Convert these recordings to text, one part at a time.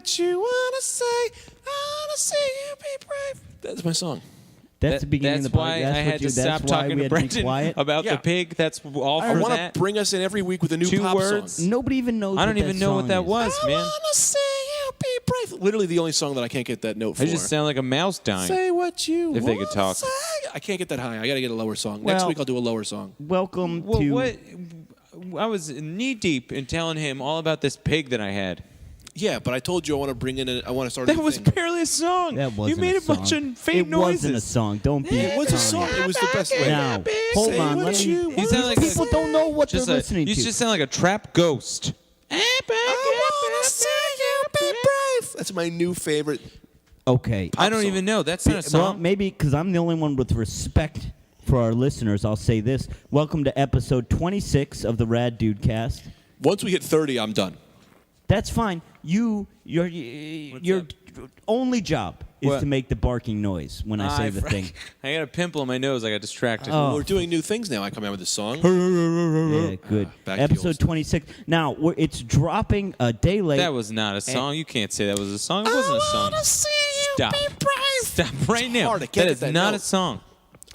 what you want to say. I want to see you be brave. That's my song. That's the beginning That's of the why podcast. I had to stop talking to Brendan about the pig. That's all for I want that. to bring us in every week with a new 2 pop words. song. Nobody even knows. I don't even know what that was, man. I want to see you be brave. Literally the only song that I can't get that note for. I just sound like a mouse dying. Say what you If want they could talk. Say. I can't get that high. I got to get a lower song. Next Well, week I'll do a lower song. Welcome Well, to. what? I was knee deep in telling him all about this pig that I had. Yeah, but I told you I want to bring in. I want to start. That was barely a song. That wasn't You made a a bunch song. of fake noises. It wasn't a song. Don't be. It was a song. It was the best way. Now, hold Say on. what Let you me. want. sound like People don't know what they're listening You to. just sound like a trap ghost. I want to see you be brave. That's my new favorite. Okay. I don't song. even know. That's not a song. Well, maybe because I'm the only one with respect for our listeners, I'll say this. Welcome to episode 26 of the Rad Dudecast. Once we hit 30, I'm done. That's fine. Your only job is What? to make the barking noise when I say the thing. I got a pimple on my nose. I got distracted. Oh. We're doing new things now. I come out with this song. Yeah, good. Back to the old Episode stuff. 26. Now, it's dropping a day late. That was not a song. You can't say that was a song. It wasn't a song. Stop. Stop right now. hard. I can't That get is that not note. a song.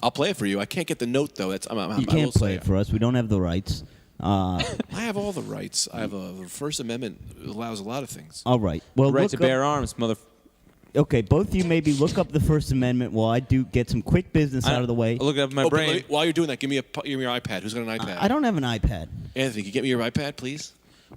I'll play it for you. I can't get the note though. That's You I will can't play say it for us. We don't have the rights. I have all the rights. I have the First Amendment allows a lot of things. All right. Well, Right look to up- bear arms, mother. Okay, both of you maybe look up the First Amendment while I do get some quick business out of the way. I look up my but brain. while you're doing that, give me your iPad. Who's got an iPad? I don't have an iPad. Anthony, can you get me your iPad, please?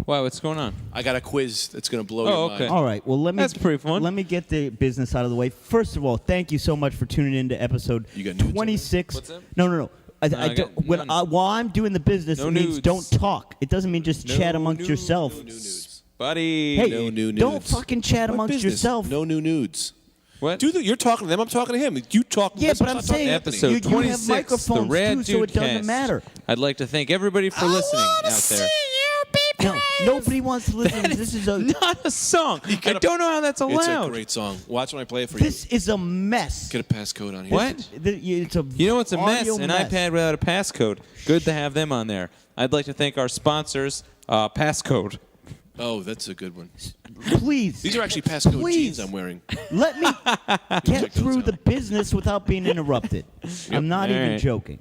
Wow, what's going on? I got a quiz that's going to blow Oh, your okay. mind. All right. Well, let me. That's pretty fun. Let me get the business out of the way. First of all, thank you so much for tuning in to episode You got nudes on 26. What's that? No. I I don't, got when, none. while I'm doing the business, No it means nudes. don't talk. It doesn't mean just chat amongst yourself. No new nudes. Buddy. Hey, No new don't nudes. fucking chat What amongst business? yourself. No new nudes. What? You're talking to them. I'm talking to him. You talk. Yeah, listen, but I'm I'm talking saying- to Anthony. Episode You have 26, microphones the Rad too, so it doesn't Dudecast. matter. I'd like to thank everybody for listening out there. No, nobody wants to listen. This is a Not a song. I gotta- don't know how that's It's a allowed. great song. Watch when I play it for this is a mess. you. Get a passcode on here. What? It's a You know what's a mess? audio An mess. iPad without a passcode. Good to have them on there. I'd like to thank our sponsors, Passcode. Oh, that's a good one. Please. These are actually passcode Please. jeans I'm wearing. Let me get Check those through out. the business without being interrupted. I'm not All even right. joking.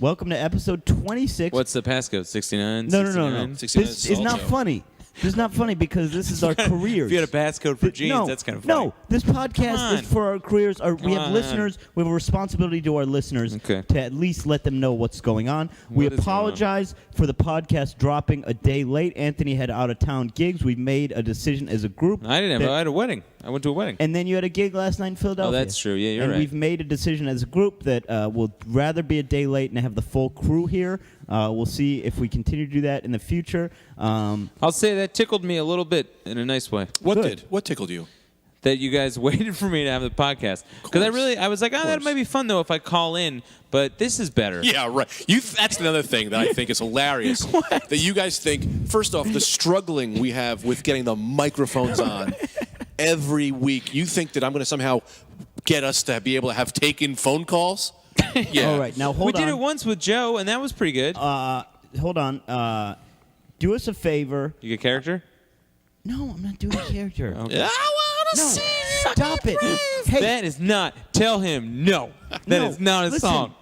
Welcome to episode 26. What's the passcode? 69? No. 69? 69 This is not Salto. funny. This is not funny because this is our careers. If you had a passcode for jeans, no, that's kind of funny. No, this podcast on. is for our careers. We have on. listeners. We have a responsibility to our listeners Okay. to at least let them know what's going on. We What is going on? apologize for the podcast dropping a day late. Anthony had out-of-town gigs. We made a decision as a group. I didn't have. I had a wedding. I went to a wedding. And then you had a gig last night in Philadelphia. Oh, that's true. Yeah, you're and right. we've made a decision as a group that we'll rather be a day late and have the full crew here. We'll see if we continue to do that in the future. I'll say that tickled me a little bit in a nice way. What Good. did? What tickled you? That you guys waited for me to have the podcast. Because I was like, oh, that might be fun, though, if I call in. But this is better. Yeah, right. That's another thing that I think is hilarious. That you guys think, first off, the struggling we have with getting the microphones on every week. You think that I'm going to somehow get us to be able to have taken phone calls? Yeah. All right, now hold We on. did it once with Joe, and that was pretty good. Hold on. Do us a favor. You get character? No, I'm not doing a character. Okay. I want to No, see you stop be it. brave. Hey, That is not. Tell him no. That is no, not a listen, song.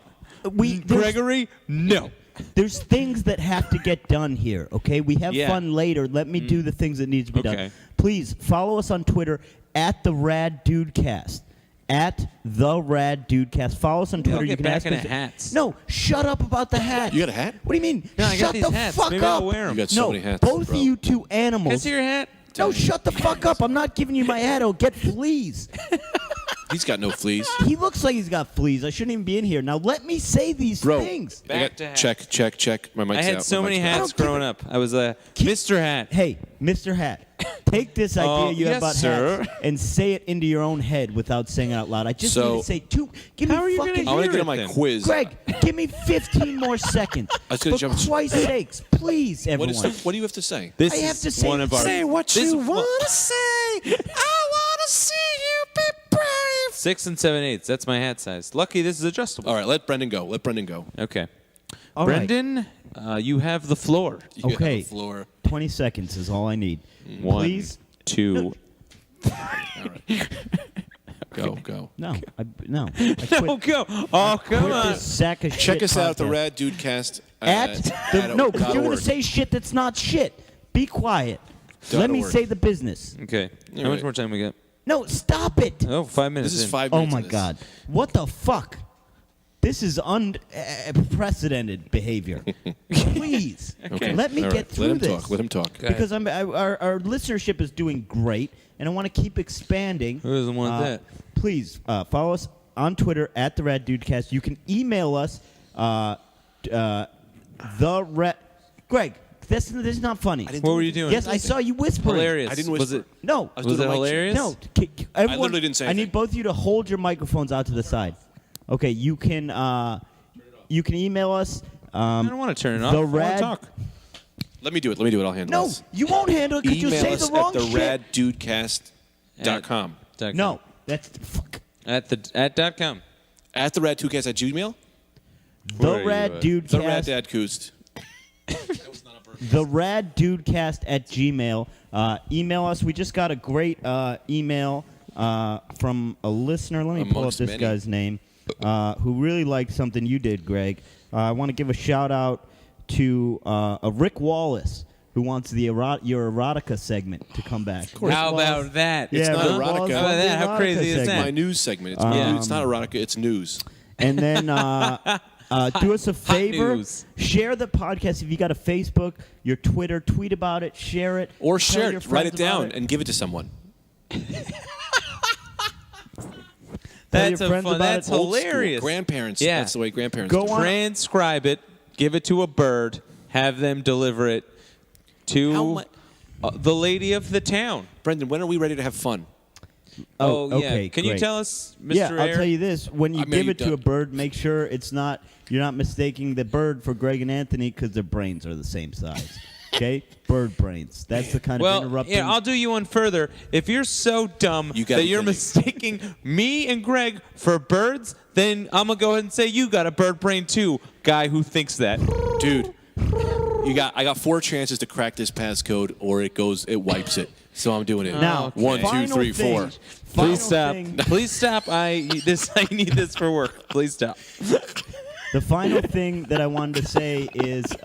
there's- Gregory, no. There's things that have to get done here, okay? We have Yeah. fun later. Let me do the things that needs to be Okay. done. Please follow us on Twitter at the Rad Dudecast. At the Rad Dudecast. Follow us on Twitter. I'll You get can back ask into us. hats. No, shut up about the hat. You got a hat? What do you mean? No, I shut got these the hats. fuck Maybe up. I'll wear 'em. You got so no, many hats, both bro. of you two Can I animals. see your hat? No, shut the fuck up. I'm not giving you my hat. I'll get fleas. He's got no fleas. He looks like he's got fleas. I shouldn't even be in here. Now let me say these Bro, things. I got- Back to hats. check. My mic's I had out. so My many mic's out. hats I don't growing up. I was a Mr. Hat. Hey, Mr. Hat, take this idea you have yes, about sir. hats and say it into your own head without saying it out loud. I just So- need to say two. Give How are me you fucking. gonna I want to hear get it on my then. quiz. Greg, give me 15 more seconds. I was gonna For jump- Christ's sakes, please, everyone. What do you have to say? This I have is to say- one of our. say what this- you want to say. I want to see you be brave. 6 7/8. That's my hat size. Lucky this is adjustable. All right, let Brendan go. Okay. All right. Brendan, you have the floor. You Okay. have the floor. 20 seconds is all I need. One, Please. 2, All right. Go. No, no. I quit. No, go. Oh, come Quit on. this sack of shit. Check us out, the podcast. Rad Dudecast. No, because you're going .org. to say shit that's not shit. Be quiet. .org. Let me say the business. Okay. How All much right. more time we got? No, stop it. Oh, 5 minutes. This is in. 5 Oh minutes. my of this. God. What the fuck? This is unprecedented behavior. Please, Okay. let me All get right. through this. Let him talk. Okay. Because our listenership is doing great, and I want to keep expanding. Who doesn't want that? Please follow us on Twitter at the Rad Dudecast. You can email us Greg. This is not funny. What were you doing? Yes, I saw you whispering. Hilarious. I didn't Was whisper. it? No. I was Was doing it a mic check. hilarious? No, everyone, literally didn't say I anything. need both of you to hold your microphones out to the side. Okay, you can email us. I don't want to turn it off. The I want Rad- to talk. Let me do it. I'll handle No, this. you won't handle it because you'll Email say us the wrong at shit. theradudecast.com. No, that's fuck. At .com. At the Rad Dudecast at Gmail. Where are The you Rad at? Dudecast. The Rad Dad Coost. The Rad Dudecast at Gmail. Email us. We just got a great email from a listener. Let me pull up Amongst this many. guy's name, who really liked something you did, Greg. I want to give a shout out to a Rick Wallace, who wants your erotica segment to come back. How about that? Yeah, It's not Rick erotica. Wallace How about wants the that? How erotica crazy is segment. that? My news segment. It's not erotica. It's news. And then do us a favor. news. Share the podcast. If you got a Facebook, your Twitter, tweet about it, share it. Or tell share your it. Write it friends about down and give it to someone. That's your friends about That's it. Old school. hilarious. Grandparents. Yeah. That's the way grandparents Go do. on. Transcribe it. Give it to a bird. Have them deliver it How to mu- the lady of the town. Brendan, when are we ready to have fun? Oh, yeah. okay. Can you great. tell us, Mr. Yeah, I'll Eyre? tell you this: when you I mean, give you it to a don't- bird, make sure you're not mistaking the bird for Greg and Anthony because their brains are the same size. Okay, bird brains. That's the kind of Well, interrupting. yeah, I'll do you one further. If you're so dumb You gotta that you're kill me. mistaking me and Greg for birds, then I'm gonna go ahead and say you got a bird brain too, guy who thinks that. Dude, I got 4 chances to crack this passcode or it wipes it. So I'm doing it. Now, Okay. 1, 2, final 3, thing. 4. Final Please stop. thing- Please stop. I need this for work. Please stop. The final thing that I wanted to say is do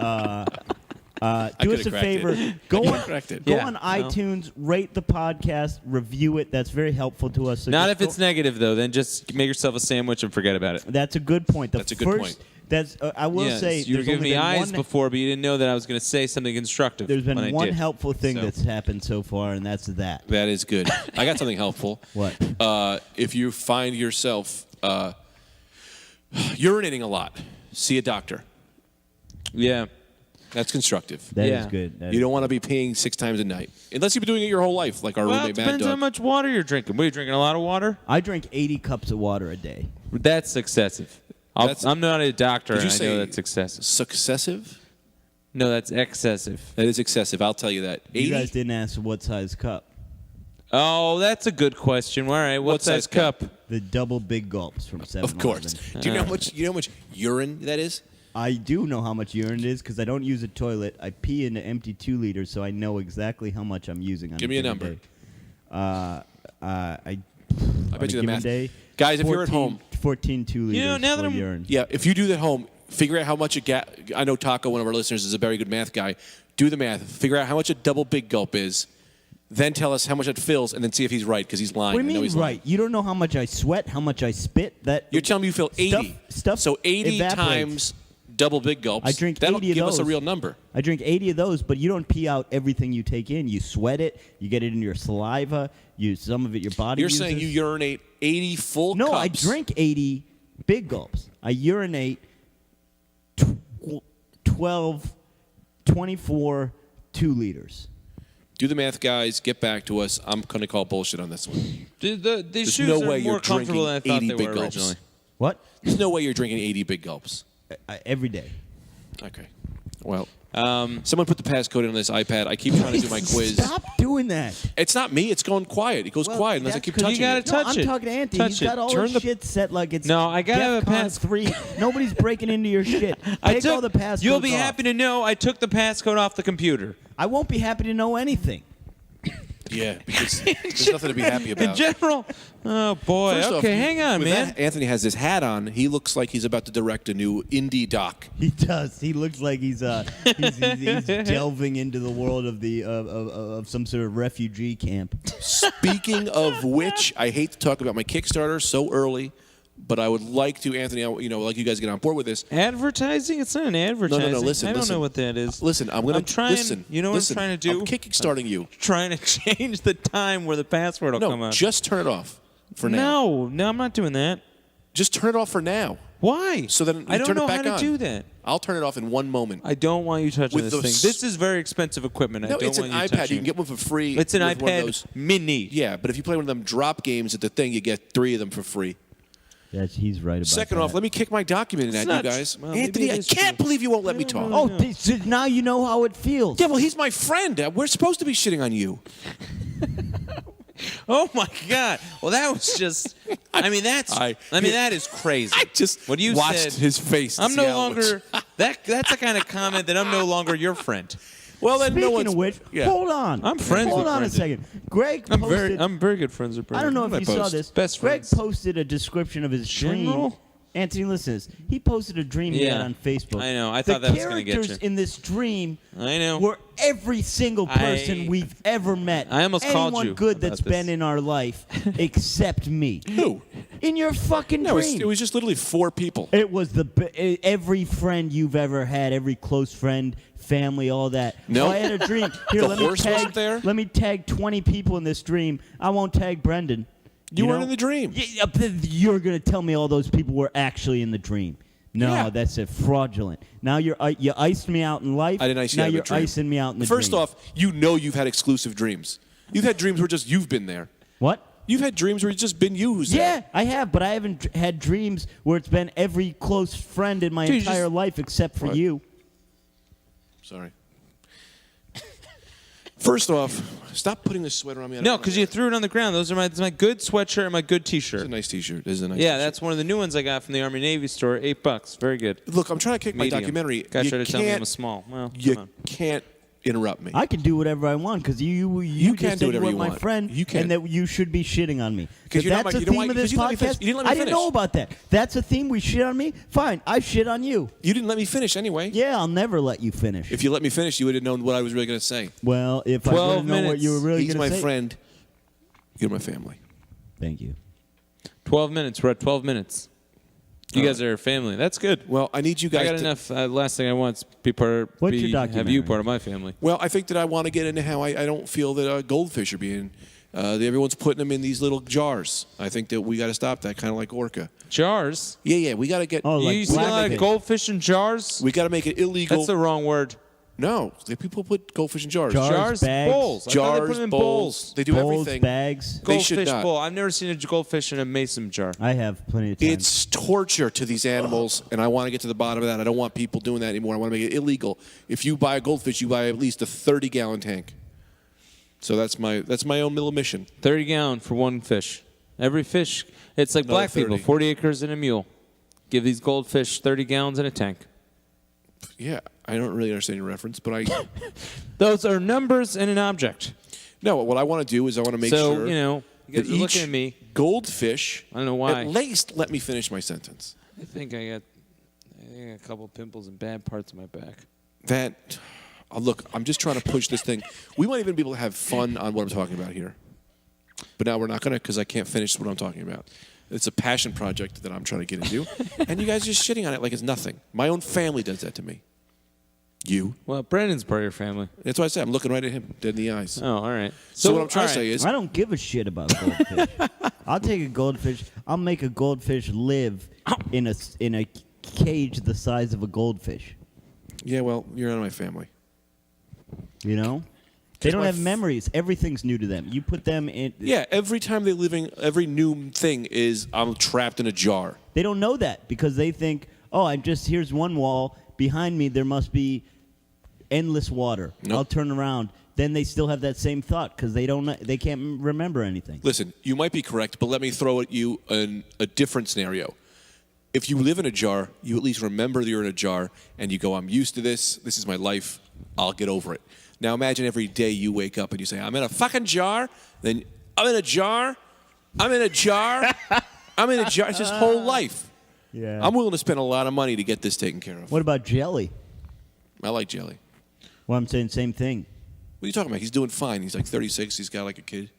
could've us a cracked favor. it. Go I on, cracked it. go Yeah, on no. iTunes, rate the podcast, review it. That's very helpful to us. So Not just if it's negative though. Then just make yourself a sandwich and forget about it. That's a good point. That's a good point. That's I will Yes, say you were there's giving only me been eyes one, before, but you didn't know that I was going to say something constructive. There's been when I one did. helpful thing So. that's happened so far, and that's that. That is good. I got something helpful. What? If you find yourself urinating a lot, see a doctor. Yeah. That's constructive. That is Yeah. good. That You is- don't want to be peeing 6 times a night. Unless you've been doing it your whole life, like our Well, it roommate Mad depends how Dog. much water you're drinking. What, are you drinking a lot of water? I drink 80 cups of water a day. That's excessive. I'm not a doctor, Did and you I say know that's excessive. Successive? No, that's excessive. That is excessive. I'll tell you that. 80? You guys didn't ask what size cup. Oh, that's a good question. All right, what size cup? The double big gulps from 7-Eleven. Of course. Do you know how much? You know how much urine that is? I do know how much urine it is because I don't use a toilet. I pee into empty 2 liters, so I know exactly how much I'm using on Give me a given number. day. I I on bet a you the given math. day, Guys, if you're at 14 home, 14 2 liters now that for I'm- urine. yeah, if you do that at home, figure out how much I know Taco, one of our listeners, is a very good math guy. Do the math. Figure out how much a double big gulp is. Then tell us how much it fills, and then see if he's right because he's lying. What do I you know mean he's right? lying. You don't know how much I sweat, how much I spit. That You're telling me you fill 80. Stuff so 80 evaporates. times double big gulps. I drink That'll 80 of give us a those. real number. I drink 80 of those, but you don't pee out everything you take in. You sweat it. You get it in your saliva. Some of it your body You're uses. saying you urinate 80 full No, cups. I drink 80 big gulps. I urinate 12, 24, 2 liters. Do the math, guys. Get back to us. I'm going to call bullshit on this one. These There's shoes no are way more you're comfortable than I drinking thought 80 they big were gulps. originally. What? There's no way you're drinking 80 big gulps. Every day. Okay. Well, someone put the passcode in on this iPad. I keep trying to do my quiz. Stop doing that. It's not me. It's going quiet. It goes Well, quiet unless I that's keep 'cause touching you gotta it. touch no, I'm it. talking to Anthony. Touch He's it. got all Turn his the- shit set like it's No, I gotta have a DEFCON 3. Nobody's breaking into your shit. Take all the passcodes You'll be off. happy to know I took the passcode off the computer. I won't be happy to know anything. Yeah, because there's nothing to be happy about. In general, oh boy. First off, Okay, hang on, with man. that, Anthony has his hat on. He looks like he's about to direct a new indie doc. He does. He looks like he's delving into the world of the of some sort of refugee camp. Speaking of which, I hate to talk about my Kickstarter so early, but I would like to, Anthony, like you guys get on board with this. Advertising? It's not an advertising. No, listen. I don't know what that is. Listen, I'm trying. Listen, you know what listen, I'm trying to do? I'm kickstarting you. Trying to change the time where the password will come No, up. just turn it off for now. No, I'm not doing that. Just turn it off for now. Why? So then I don't turn know it back how to on. do that. I'll turn it off in one moment. I don't want you touching With this the thing. This is very expensive equipment. I No, don't it's want an you iPad. touching You can get one for free. It's an with one of iPad those. Mini. Yeah, but if you play one of them drop games at the thing, you get 3 of them for free. He's right about Second that. off, let me kick my document at not you guys. well, maybe Anthony, it I is can't true. believe you won't let me talk. Oh, now you know how it feels. Yeah, well, he's my friend. We're supposed to be shitting on you. Oh my God! Well, that was just. I mean, that is crazy. I just what you watched said, his face. to I'm see no how it looks. longer. That's the kind of comment that I'm no longer your friend. Well, then Speaking no one's. of which, yeah. hold on. I'm friends Hold with on Brendan. a second. Greg I'm posted. very good friends with I Brendan. don't know if you saw this. Best Greg friends. posted a description of his dream. General? Anthony, listen to this. He posted a dream he had Yeah. on Facebook. I know. I thought that was gonna get The characters you. in this dream I know. were every single person we've ever met. I almost Anyone called you good about that's this. been in our life except me. Who? In your fucking No, dream. it was just literally 4 people. It was every friend you've ever had, every close friend, family, all that. No. Oh, I had a dream. Here, The let horse me tag. wasn't there? Let me tag 20 people in this dream. I won't tag Brendan. You weren't know? in the dream. You're gonna tell me all those people were actually in the dream. No, Yeah. that's fraudulent. Now you iced me out in life. I didn't ice you now out of you're a dream. icing me out in the First dream. off, you've had exclusive dreams. You've had dreams where just you've been there. What? You've had dreams where it's just been you who's Yeah, there. I have, but I haven't had dreams where it's been every close friend in my Dude, entire just- life except for What? you. Sorry. First off, stop putting this sweater on me. I don't No, wanna because wear you it. they're on the ground. Those are my good sweatshirt and my good It's T-shirt. a nice T-shirt. It is a nice Yeah, T-shirt. that's one of the new ones I got from the Army Navy store. $8. Very good. Look, I'm trying to kick my Medium. documentary. Guy You tried to tell me I'm a can't- small. Well, You come on. can't interrupt me. I can do whatever I want because you can just do said whatever you you were my want. friend You can. and that you should be shitting on me. 'Cause If you're not that's my- the you know theme why? of this Because you didn't let me podcast. finish. You didn't let me I didn't know finish. about that. That's a theme. We shit on me. Fine, I shit on you. You didn't let me finish anyway. Yeah, I'll never let you finish. If you let me finish, you would have known what I was really going to say. Well, if I 12 would have known what you were minutes. really He's going my to say. friend. You're my family. Thank you. 12 minutes. We're at 12 minutes. You guys are a family. That's good. Well, I need you guys I got to... enough. Last thing I want is be part. What's be, your have documentary? you part of my family. Well, I think that I want to get into how I don't feel that goldfish are being... everyone's putting them in these little jars. I think that we got to stop that, kind of like orca. Jars. Yeah, we got to get... Oh, like you see a lot blackfish. of goldfish in jars? We got to make it illegal. That's the wrong word. No, the people put goldfish in jars. Jars, bags, bowls. I thought they put Jars, them in bowls. They do Bowls, everything. bags. They should Goldfish not. bowl. I've never seen a goldfish in a mason jar. I have plenty of time. It's torture to these animals, and I want to get to the bottom of that. I don't want people doing that anymore. I want to make it illegal. If you buy a goldfish, you buy at least a 30-gallon tank. So that's my own little mission. 30 gallon for one fish. Every fish. It's like Another black people. 30. 40 acres and a mule. Give these goldfish 30 gallons in a tank. Yeah, I don't really understand your reference, but I... Those are numbers and an object. No, what I want to do is I want to make So, sure... you know, you guys that are looking each at me. goldfish... I don't know why. At least let me finish my sentence. I think I got a couple pimples and bad parts of my back. That... look, I'm just trying to push this thing. We might even be able to have fun on what I'm talking about here. But now we're not going to because I can't finish what I'm talking about. It's a passion project that I'm trying to get into. And you guys are just shitting on it like it's nothing. My own family does that to me. You. Well, Brandon's part of your family. That's why I say I'm looking right at him, dead in the eyes. Oh, all right. So what I'm trying all to say right. is... I don't give a shit about goldfish. I'll take a goldfish. I'll make a goldfish live in a cage the size of a goldfish. Yeah, well, you're not my family. You know? They don't my have memories. Everything's new to them. You put them in. Yeah, every time they living, every new thing is I'm trapped in a jar. They don't know that because they think, oh, here's one wall. Behind me, there must be endless water. Nope. I'll turn around. Then they still have that same thought because they can't remember anything. Listen, you might be correct, but let me throw at you a different scenario. if you live in a jar, you at least remember that you're in a jar, and you go, I'm used to this. This is my life. I'll get over it. Now imagine every day you wake up and you say, I'm in a fucking jar. Then I'm in a jar. I'm in a jar. I'm in a jar. It's his whole life. Yeah. I'm willing to spend a lot of money to get this taken care of. What about jelly? I like jelly. Well, I'm saying same thing. What are you talking about? He's doing fine. He's like 36. He's got like a kid.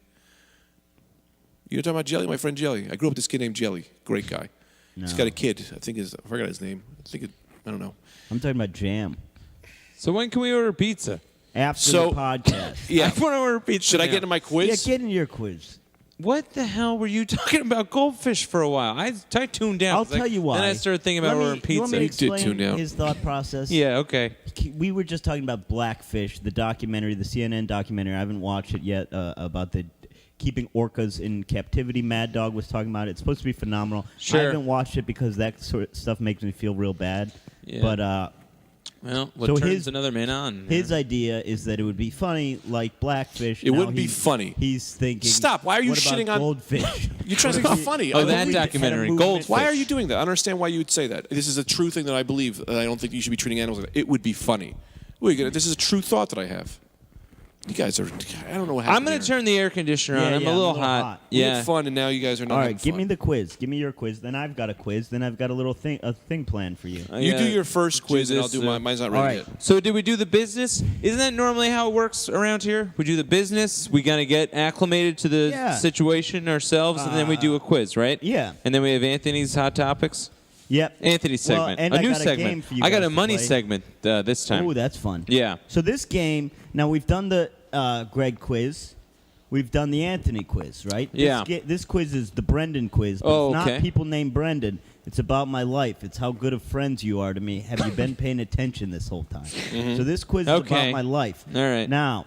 You're talking about Jelly? My friend Jelly. I grew up with this kid named Jelly. Great guy. No. He's got a kid. I forgot his name. I don't know. I'm talking about jam. So when can we order pizza? After So- the podcast. Yeah. I want to order pizza. Should I now. get into my Yeah, quiz? get in your quiz. What the hell were you talking about goldfish for a while? I tuned down. I'll 'cause, like, tell you why. Then I started thinking about ordering You want me pizza. to You did explain tune out. his thought process? Yeah, okay. We were just talking about Blackfish, the documentary, the CNN documentary. I haven't watched it yet about the keeping orcas in captivity. Mad Dog was talking about it. It's supposed to be phenomenal. Sure. I haven't watched it because that sort of stuff makes me feel real bad. Yeah. But Well, what So turns his- another man on? his idea is that it would be funny like Blackfish. It Now wouldn't be funny. He's thinking. Stop. Why are you what about shitting on- goldfish? You're trying to make it funny. Oh, I that believe- documentary, movement. Goldfish. Why are you doing that? I don't understand why you would say that. This is a true thing that I believe. I don't think you should be treating animals like that. It would be funny. This is a true thought that I have. You guys are. I don't know what happened. I'm going to turn the air conditioner on. Yeah, I'm yeah, a little hot. We Yeah. had fun, and now you guys are not. All having right, give fun. me the quiz. Give me your quiz. Then I've got a quiz. Then I've got a thing planned for you. You do your first quiz, and I'll do this, mine. Mine's not all ready right. yet. So did we do the business? Isn't that normally how it works around here? We do the business. We gotta get acclimated to the Yeah. situation ourselves, and then we do a quiz, right? Yeah. And then we have Anthony's hot topics. Yep. Anthony's Well, segment. and a I new got a segment. game for you I got guys a to money play. segment this time. Oh, that's fun. Yeah. So this game. Now we've done the Greg quiz. We've done the Anthony quiz, right? Yeah. This quiz is the Brendan quiz. But Oh, it's okay. not people named Brendan. It's about my life. It's how good of friends you are to me. Have you been paying attention this whole time? So this quiz is Okay. about my life. All right. Now,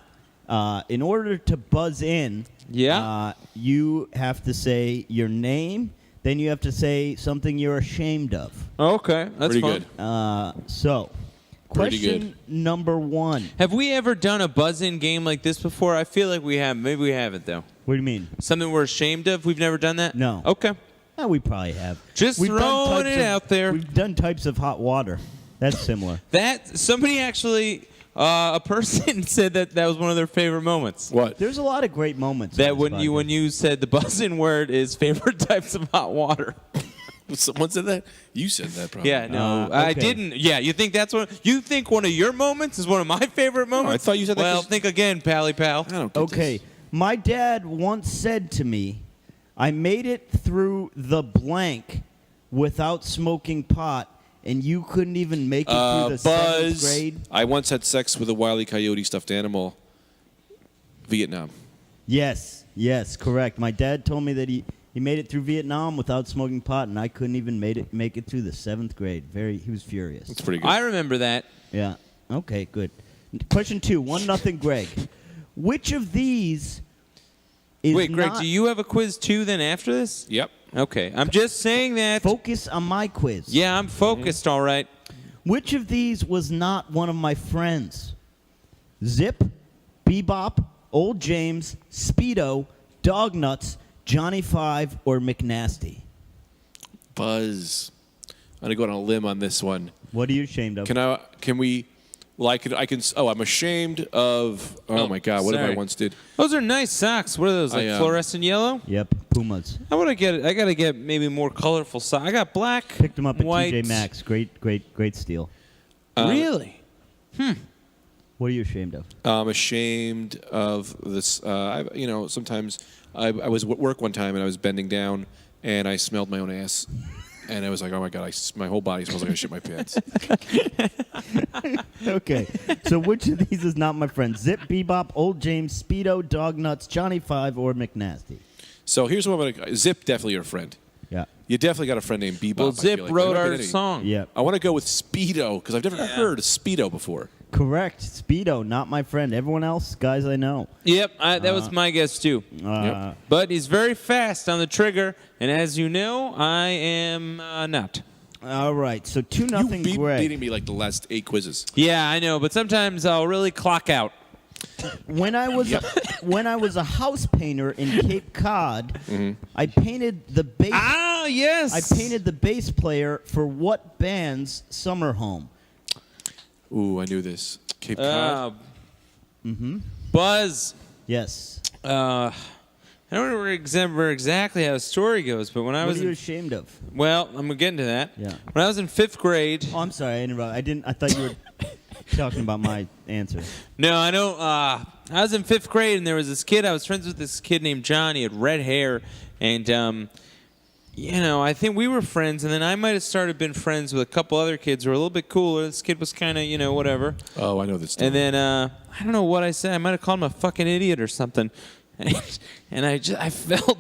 in order to buzz in, Yeah. you have to say your name. Then you have to say something you're ashamed of. Okay. That's Pretty fun. good. So, Pretty question number one. Have we ever done a buzz-in game like this before? I feel like we have. Maybe we haven't, though. What do you mean? Something we're ashamed of? We've never done that? No. Okay. We probably have. Just We've done throwing types it out there. We've done types of hot water. That's similar. That somebody actually, a person said that was one of their favorite moments. What? There's a lot of great moments. That on this when podcast. you said the buzz-in word is favorite types of hot water. Someone said that? You said that, probably. Yeah, no, okay. I didn't. Yeah, you think that's one? You think one of your moments is one of my favorite moments? thought you said that Well, 'cause- think again, pally pal. I don't get Okay, this. my dad once said to me, "I made it through the blank without smoking pot, and you couldn't even make it through the seventh Buzz. grade." I once had sex with a Wile E. Coyote stuffed animal. Vietnam. Yes, correct. My dad told me that he made it through Vietnam without smoking pot, and I couldn't even make it through the seventh grade. He was furious. That's pretty good. I remember that. Yeah. Okay, good. Question 2, 1-0 Greg. Which of these is Wait, Greg, not do you have a quiz too? Then after this? Yep. Okay, I'm just saying that. focus on my quiz? Yeah, I'm focused. All right. Which of these was not one of my friends? Zip, Bebop, Old James, Speedo, Dog Nuts, Johnny Five, or McNasty? Buzz. I'm going to go on a limb on this one. What are you ashamed of? Can we, well, I can, I'm ashamed of, oh my God, what did I sorry. once did? Those are nice socks. What are those? Like fluorescent yellow? Yep, Pumas. I want to get. I gotta get maybe more colorful socks. I got black. Picked them up at white. TJ Maxx. Great steal. Really? What are you ashamed of? I'm ashamed of this. Sometimes I was at work one time and I was bending down and I smelled my own ass. And I was like, oh my God, my whole body smells like I shit my pants. Okay, so which of these is not my friend? Zip, Bebop, Old James, Speedo, Dog Nuts, Johnny Five, or McNasty? So here's what I'm going to, Zip, definitely your friend. Yeah. You definitely got a friend named Bebop. Well, I Zip feel like. wrote There might our be any. song. Yeah. I want to go with Speedo because I've never heard of Speedo before. Correct. Speedo, not my friend. Everyone else, guys I know. Yep, that was my guess too. Yep. But he's very fast on the trigger, and as you know, I am not. All right, so 2-0 You've been Greg. beating me like the last 8 quizzes. Yeah, I know, but sometimes I'll really clock out. When I was a house painter in Cape Cod, I painted the base. Oh, yes. I painted the bass player for what band's summer home? Ooh, I knew this. Cape Cod. Buzz. Yes. I don't remember exactly how the story goes, but when I What was are you ashamed of? well, I'm gonna get into that. Yeah. When I was in 5th grade. Oh, I'm sorry, I interrupted. I thought you were talking about my answer. No, I don't. I was in 5th grade, and there was this kid. I was friends with this kid named John. He had red hair, and I think we were friends. And then I might have been friends with a couple other kids who were a little bit cooler. This kid was kind of, whatever. Oh, I know this story. And then I don't know what I said. I might have called him a fucking idiot or something. And I felt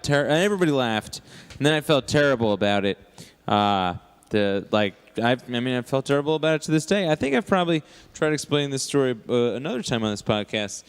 terrible. Everybody laughed, and then I felt terrible about it. I felt terrible about it to this day. I think I've probably tried explaining this story another time on this podcast.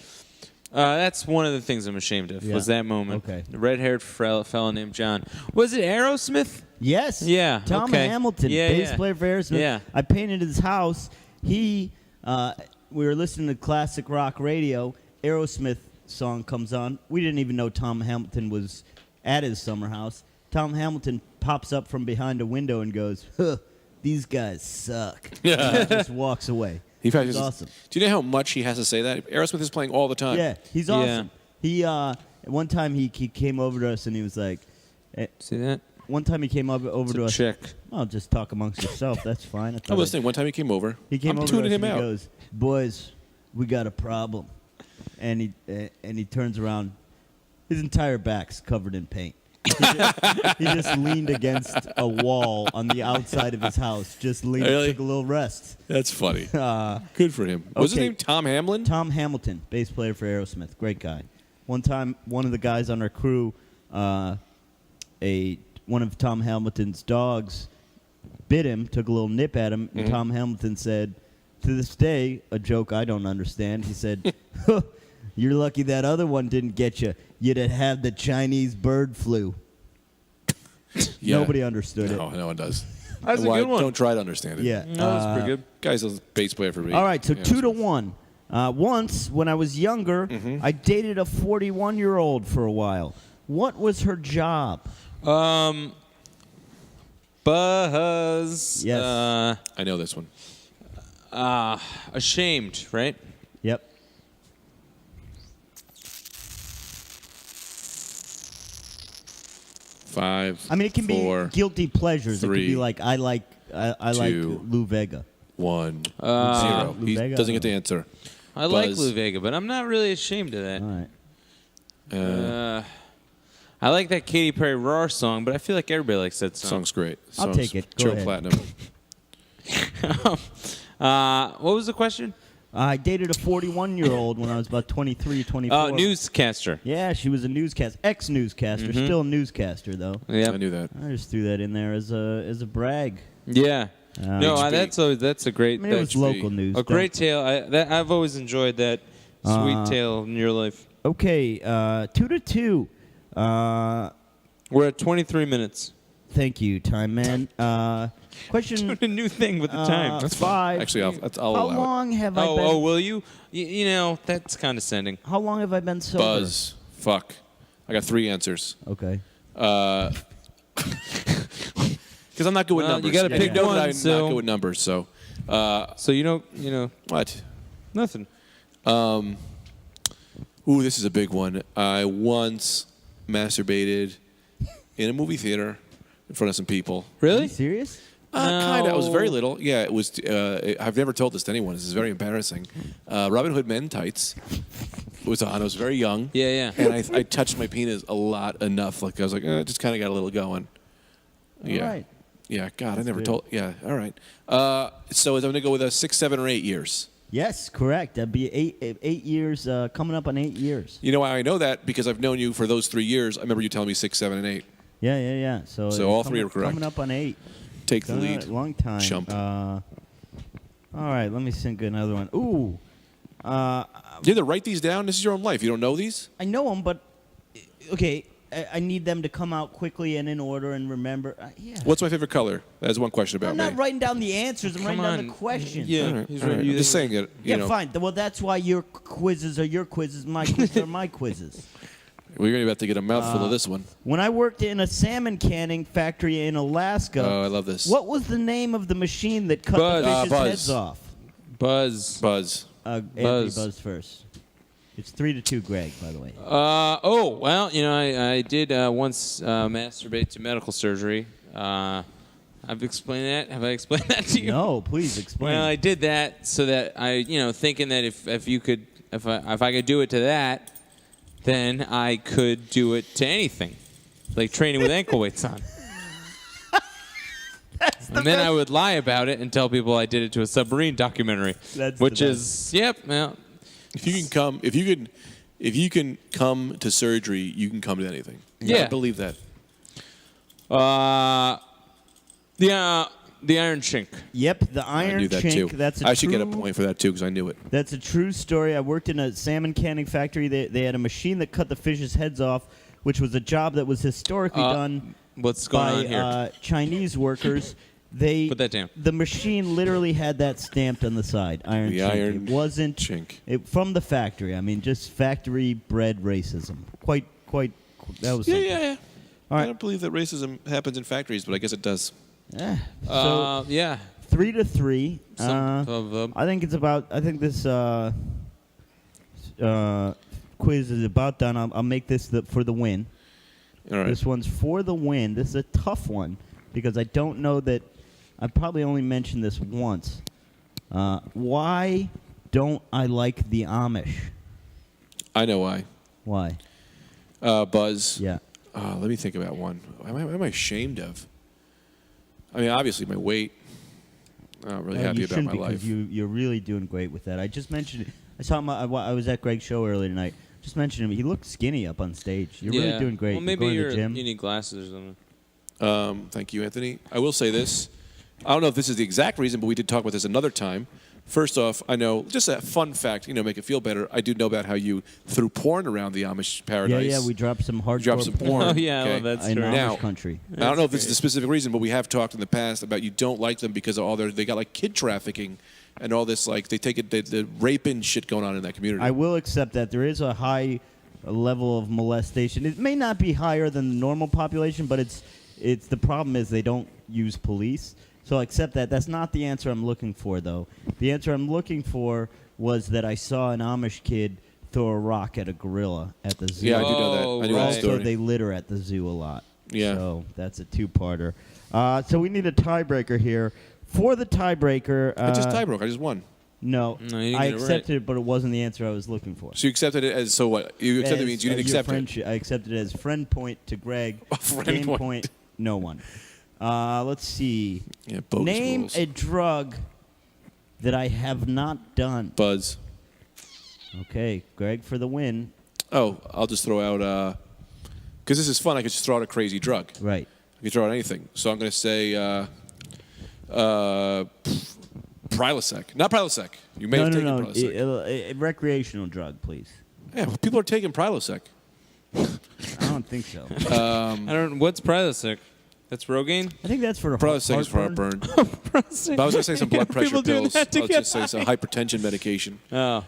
That's one of the things I'm ashamed of. Was that moment? Okay. The red-haired fellow named John. Was it Aerosmith? Yes. Yeah, Tom okay. Hamilton, Yeah, bass yeah. player for Aerosmith. Yeah. I painted his house. We were listening to classic rock radio. Aerosmith song comes on. We didn't even know Tom Hamilton was at his summer house. Tom Hamilton pops up from behind a window and goes, "Huh, these guys suck." And just walks away. He's awesome. Do you know how much he has to say that? Aerosmith is playing all the time. Yeah, he's awesome. He one time he came over to us and he was like, See that? one time he came over It's to a us. chick. Oh, just talk amongst yourself. That's fine. I'm listening. One time he came over. He came I'm over to tuning us him and out. he goes, "Boys, we got a problem." And he turns around. His entire back's covered in paint. He just leaned against a wall on the outside of his house. Just leaned, Really? took a little rest. That's funny. Good for him. Was his okay. name Tom Hamlin? Tom Hamilton, bass player for Aerosmith, great guy. One time, one of the guys on our crew, one of Tom Hamilton's dogs, bit him, took a little nip at him, and Tom Hamilton said, to this day, a joke I don't understand. He said, "Huh, you're lucky that other one didn't get you. You'd have had the Chinese bird flu." Yeah. Nobody understood it. No one does. That's a good one. Don't try to understand it. Yeah. No, that's pretty good. Guy's a bass player for me. All right, so Yeah, 2-1. Once, when I was younger, I dated a 41-year-old for a while. What was her job? Buzz. Yes. I know this one. Ashamed, right? Yep. Five. I mean, it can four, be guilty pleasures. It could be three, like, I like two, Lou Vega. 1, 0. Lou He Vega? doesn't get to answer. I like Buzz. Lou Vega, but I'm not really ashamed of that. All right. I like that Katy Perry Roar song, but I feel like everybody likes that song. Song's great. I'll Song's take it. Go Joe ahead. Platinum. What was the question? I dated a 41-year-old when I was about 23, 24. Newscaster. Yeah, she was a ex-newscaster, still a newscaster though. Yeah. I knew that. I just threw that in there as a brag. Yeah. No, HB. that's a great. I mean, it was that's local news. a great tale. I've always enjoyed that sweet tale in your life. Okay, 2-2. We're at 23 minutes. Thank you, time man. Question. Doing a new thing with the time. That's fine. 5. Actually, I'll How allow it. long have I been? Oh, will you? You know, that's condescending. How long have I been sober? Buzz. Fuck. I got 3 answers. Okay. Because I'm not good with Well, numbers. you gotta And pick know one, that I'm so- not good with numbers, so. So you know, What? nothing. Ooh, this is a big one. I once masturbated in a movie theater in front of some people. Are Really? you serious? Kind of. I was No. very little. Yeah, it was. I've never told this to anyone. This is very embarrassing. Robin Hood Men Tights was on. I was very young. Yeah. And I touched my penis a lot enough. Like I was like, just kind of got a little going. Yeah. All right. Yeah. God, I never good. told. Yeah. All right. So I'm gonna go with 6, 7, or 8 years. Yes, correct. That'd be 8 years. Coming up on 8 years. You know why I know that? Because I've known you for those 3 years. I remember you telling me 6, 7, and 8. Yeah. So all 3 are correct. Coming up on 8. Take the Done lead. it a long time. Chump. All right, let me think another one. Ooh. You have to write these down. This is your own life. You don't know these? I know them, but okay. I need them to come out quickly and in order and remember. Yeah. What's my favorite color? That's one question about I'm me. not writing down the answers. I'm writing down the questions. Yeah. All right, He's all right. right. You- I'm just saying it. You Yeah, know. fine. Well, that's why your quizzes are your quizzes, my quizzes are my quizzes. We're about to get a mouthful of this one. When I worked in a salmon canning factory in Alaska, Oh, I love this. what was the name of the machine that cut Buzz. the fish's Buzz. heads off? Buzz. Anthony Buzz. buzzed first. It's 3-2, Greg, by the way. Well, I did once masturbate to medical surgery. I've explained that. Have I explained that to you? No, please explain. Well, I did that so that thinking that if I could do it to that, then I could do it to anything, like training with ankle weights on. And then I would lie about it and tell people I did it to a submarine documentary, which is Well, If you can come to surgery, you can come to anything. Yeah. I believe that. The iron chink. Yep, the I iron knew that chink. too. That's I should get a point for that too because I knew it. That's a true story. I worked in a salmon canning factory. They had a machine that cut the fish's heads off, which was a job that was historically done What's going by on here? Chinese workers. They Put that down. The machine literally had that stamped on the side. Iron The chink. iron It wasn't chink. from the factory. I mean, just factory bred racism. Quite. That was something. Yeah. All right. I don't believe that racism happens in factories, but I guess it does. So Yeah. 3-3. Some I think this quiz is about done. I'll make this for the win. All right. This one's for the win. This is a tough one because I don't know that I probably only mentioned this once. Why don't I like the Amish? I know why. Why? Buzz. Yeah. Let me think about one. What am I ashamed of? I mean, obviously my weight. I'm not really happy you about shouldn't my because life. you're really doing great with that. I just mentioned it. I saw him. I was at Greg's show earlier tonight. Just mentioned him. He looked skinny up on stage. You're really doing great. Well, maybe you're going to the gym. you need glasses or something. Thank you, Anthony. I will say this. I don't know if this is the exact reason, but we did talk about this another time. First off, I know, just a fun fact, make it feel better. I do know about how you threw porn around the Amish paradise. Yeah, we dropped some hardcore Dropped some porn. Oh, yeah, okay? well, that's in true. Amish Now, country. I don't know if this is great. the specific reason, but we have talked in the past about you don't like them because of all they got like kid trafficking and all this, like they take it, the raping shit going on in that community. I will accept that there is a high level of molestation. It may not be higher than the normal population, but it's the problem is they don't use police. So I'll accept that. That's not the answer I'm looking for, though. The answer I'm looking for was that I saw an Amish kid throw a rock at a gorilla at the zoo. Yeah, I do know that. I knew that right. Also, story. they litter at the zoo a lot. Yeah. So that's a two-parter. So we need a tiebreaker here. For the tiebreaker... I just tie broke. I just won. No, No, you didn't I get it accepted it, but it wasn't the answer I was looking for. So you accepted it as, so what? You accepted it means you didn't As your accept it. friendship. I accepted it as friend point to Greg. Friend game point. point, no one. Let's see. Yeah, bogus Name rules. a drug that I have not done. Buzz. Okay, Greg for the win. Oh, I'll just throw out, because this is fun, I could just throw out a crazy drug. Right. I could throw out anything. So I'm going to say Prilosec. Not Prilosec. You may have taken Prilosec. A recreational drug, please. Yeah, well, people are taking Prilosec. I don't think so. I don't. What's Prilosec? That's Rogaine. I think that's for Prilosec is for heartburn. heartburn. But I was going to say some blood pressure People doing pills. that I'll just say some hypertension medication. Oh.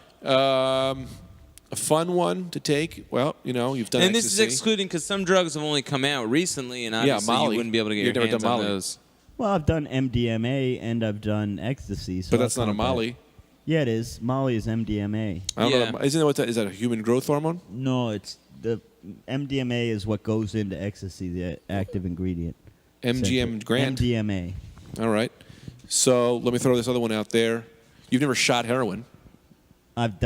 A fun one to take. Well, you've done And this is ecstasy. excluding because some drugs have only come out recently, and obviously Molly. you wouldn't be able to get You've your never hands done on Molly. those. Well, I've done MDMA and I've done ecstasy. So But that's I'll not a count that. Molly. Yeah, it is. Molly is MDMA. I don't Yeah. know. Isn't that what that is? That a human growth hormone? No, it's the MDMA is what goes into ecstasy, the active ingredient. MGM Grand. MDMA. All right. So let me throw this other one out there. You've never shot heroin. I've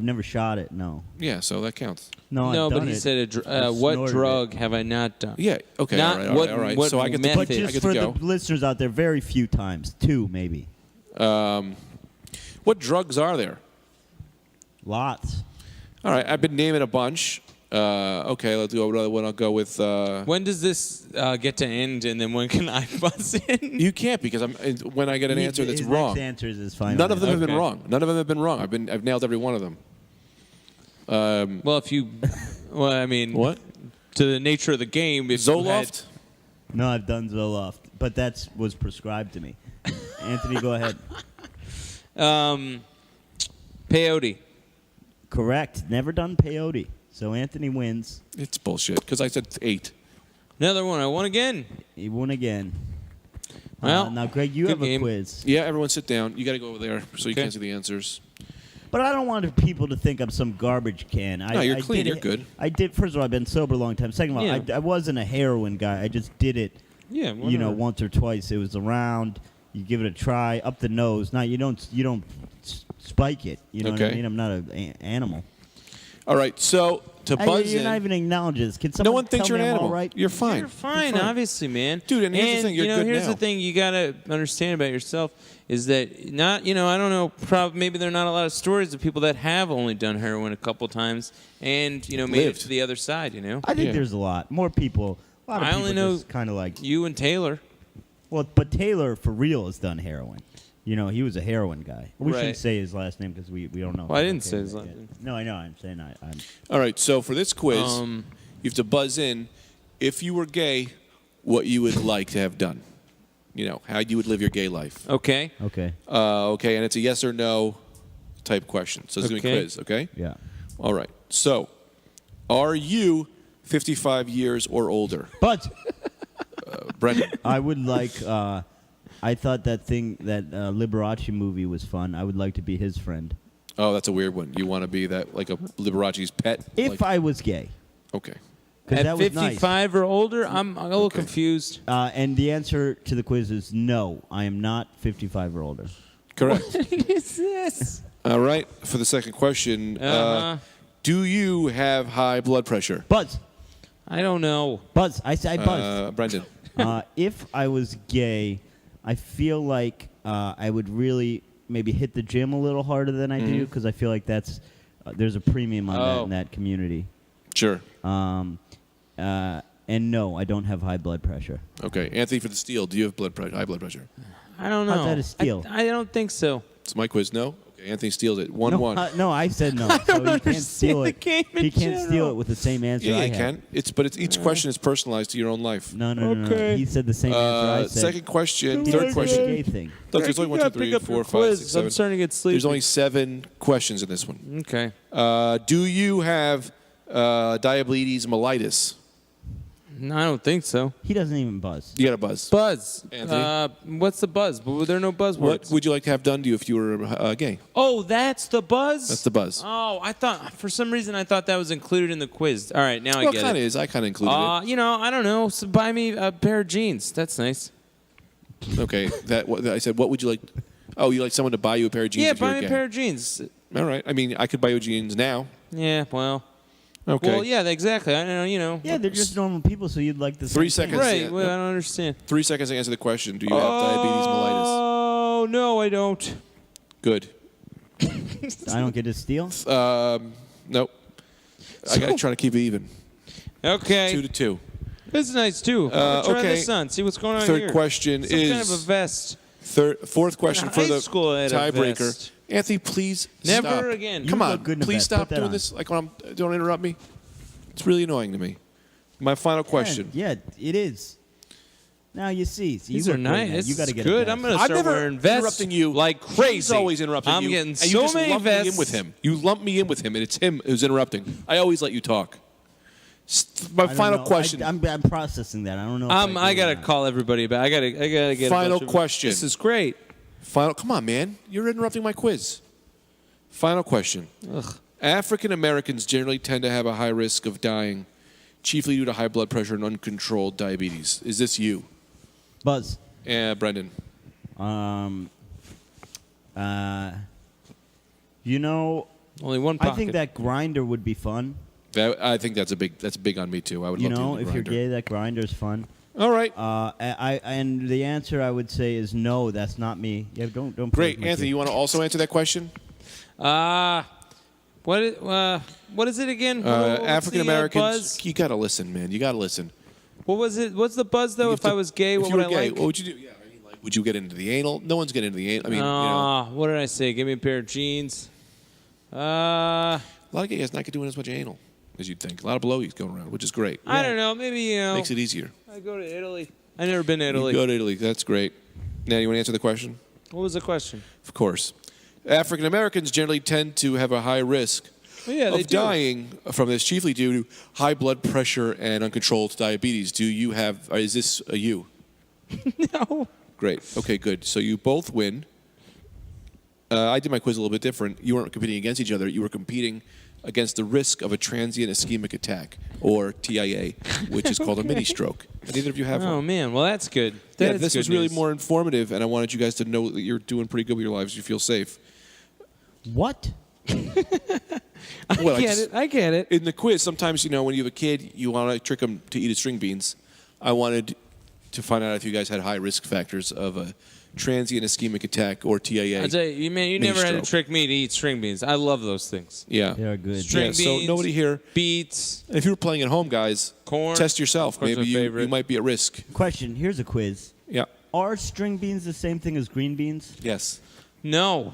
never shot it. No. Yeah, so that counts. No, No, I've but done he it. said, I've what snorted drug have I not done? Yeah. Okay. Not all right. what- all right. what So I get method. to, But I just get for to the go. listeners out there, very few times. 2, maybe. What drugs are there? Lots. All right. I've been naming a bunch. Okay. Let's do another one. I'll go with. When does this get to end, and then when can I buzz in? You can't because when I get an answer that's His wrong. Next answers is fine. None of them have been Okay. wrong. None of them have been wrong. I've nailed every one of them. Well, if you, I mean, What? to the nature of the game, if you had- Zoloft? No, I've done Zoloft, but that was prescribed to me. Anthony, go ahead. Peyote. Correct. Never done peyote. So Anthony wins. It's bullshit because I said 8. Another one. I won again. He won again. Well, now, Greg, you good have game. a quiz. Yeah, everyone sit down. You got to go over there so you Okay. can't see the answers. But I don't want people to think I'm some garbage can. No, you're clean. You're good. I did. First of all, I've been sober a long time. Second of all, Yeah. I wasn't a heroin guy. I just did it. Yeah, Once or twice. It was around. You give it a try, up the nose. Now you don't spike it. You know what I Okay. mean? I'm not an animal. All right, so to buzz You're in. not even acknowledging this. Can No someone one thinks tell you're me an I'm all animal. right? You're fine. You're fine, obviously, man. Dude, and here's the thing, you're good here's now. the thing you gotta understand about yourself is that not, I don't know, maybe there are not a lot of stories of people that have only done heroin a couple times and made it Lived. to the other side. I think Yeah. there's a lot more people. A lot of I people only know just kind of like. You and Taylor. Well, but Taylor for real has done heroin. He was a heroin guy. We Right. shouldn't say his last name because we don't know. Well, I if didn't it's say okay his with last that name. yet. No, I know. I'm saying I'm. All right, so for this quiz, Um, you have to buzz in. If you were gay, what you would like to have done. How you would live your gay life. Okay. Okay. Okay, and it's a yes or no type question. So it's going to be Okay. a quiz, okay? Yeah. All right. So, are you 55 years or older? But Brendan. I would like. I thought that Liberace movie was fun. I would like to be his friend. Oh, that's a weird one. You want to be that like a Liberace's pet? If I was gay. Okay. Because At that was nice. 55 or older, I'm a little confused. And the answer to the quiz is no. I am not 55 or older. Correct. What is this? All right. For the second question, do you have high blood pressure? Buzz. I don't know. Buzz. I buzz. Brendan. If I was gay, I feel like I would really maybe hit the gym a little harder than I do because I feel like there's a premium on that in that community. Sure. And no, I don't have high blood pressure. Okay. Anthony, for the steal, do you have high blood pressure? I don't know. How's that a steal? I don't think so. It's my quiz. No. Okay. Anthony steals it. 1-1. No, I said no. I so don't he can't understand steal the it. game in He can't steal general. it with the same answer Yeah, I you had. can. But each question is personalized to your own life. No. Okay. He said the same answer I said. Second question. He Third didn't say the question. gay thing. Look, there's only 1, 2, 3, 4, 5, 6, 7. I'm starting to get sleepy. There's only 7 questions in this one. Okay. Do you have diabetes mellitus? No, I don't think so. He doesn't even buzz. You got a buzz. Buzz. Anthony? What's the buzz? Were there no buzzwords? What would you like to have done to you if you were gay? Oh, that's the buzz? That's the buzz. Oh, for some reason I thought that was included in the quiz. All right, now I Well, get it kind of it. is. I kind of included I don't know. So buy me a pair of jeans. That's nice. it. Okay. I said, what would you like? Oh, you like someone to buy you a pair of jeans Yeah, if you were buy me gay? a pair of jeans. All right. I mean, I could buy you jeans now. Yeah, well. Okay. Well, yeah, exactly. I know. Yeah, they're just normal people, so you'd like the 3 same thing. seconds. Right. Yeah. Well, I don't understand. 3 seconds to answer the question. Do you have diabetes mellitus? Oh, no, I don't. Good. I don't get to steal? Nope. I got to try to keep it even. Okay. 2-2. This is nice, too. Try okay. this on. See what's going on Third here. question Some is kind of a vest. Fourth question In for high the school, I had a tiebreaker. vest. Anthony, please Never stop. again. Come You on, look good in a please vest. stop Put that doing on. this. Like when don't interrupt me. It's really annoying to me. My final question. Yeah, it is. Now you see. So These you are look great now. nice. You got to It's get good. a I'm vest. going to I'm start never wearing vests interrupting you like crazy. He's always interrupting I'm you. getting and you so just many lump vests. me in with him. You lump me in with him, and it's him who's interrupting. I always let you talk. My I don't final know. question. I'm processing that. I don't know. If I do got to or not. call everybody back. I got to get Final a bunch of- question. This is great. Come on, man. You're interrupting my quiz. Final question. Ugh. African Americans generally tend to have a high risk of dying, chiefly due to high blood pressure and uncontrolled diabetes. Is this you? Buzz. Brendan. Only one I pocket. think that grinder would be fun. I think that's big on me too. I would You love to know, do the if you're grinder. gay, that grinder's fun. All right. And the answer I would say is no. That's not me. Yeah, don't. Great, praise my Anthony. kid. You want to also answer that question? what is it again? What's the, African Americans. buzz? You got to listen, man. You got to listen. What was it? What's the buzz though? You If have I to- was gay, if what you would were I gay, like? what would you do? Yeah, I mean, like, would you get into the anal? No one's getting into the anal. I mean, What did I say? Give me a pair of jeans. a lot of gay guys not doing as much anal as you'd think. A lot of blowies going around, which is great. I don't know. Maybe Makes it easier. I go to Italy. I never been to Italy. You go to Italy. That's great. Now, you want to answer the question? What was the question? Of course. African Americans generally tend to have a high risk Yeah, they of do. dying from this, chiefly due to high blood pressure and uncontrolled diabetes. Do you have? Is this a you? No. Great. Okay, good. So you both win. I did my quiz a little bit different. You weren't competing against each other. You were competing against the risk of a transient ischemic attack, or TIA, which is called a mini stroke. And neither of you have Oh one. man, well that's good. Yeah, That's this good was really news. more informative, and I wanted you guys to know that you're doing pretty good with your lives. You feel safe. What? Well, I get it. In the quiz, sometimes, when you have a kid, you want to trick them to eat a string beans. I wanted to find out if you guys had high risk factors of a transient ischemic attack or TIA. I tell you, man, you mini never had to stroke. trick me to eat string beans. I love those things. Yeah. They are good. String Yeah, so beans, nobody here. beets. If you were playing at home, guys, Corn. test yourself. Corn's Maybe my you favorite. might be at risk. Question. Here's a quiz. Yeah. Are string beans the same thing as green beans? Yes. No,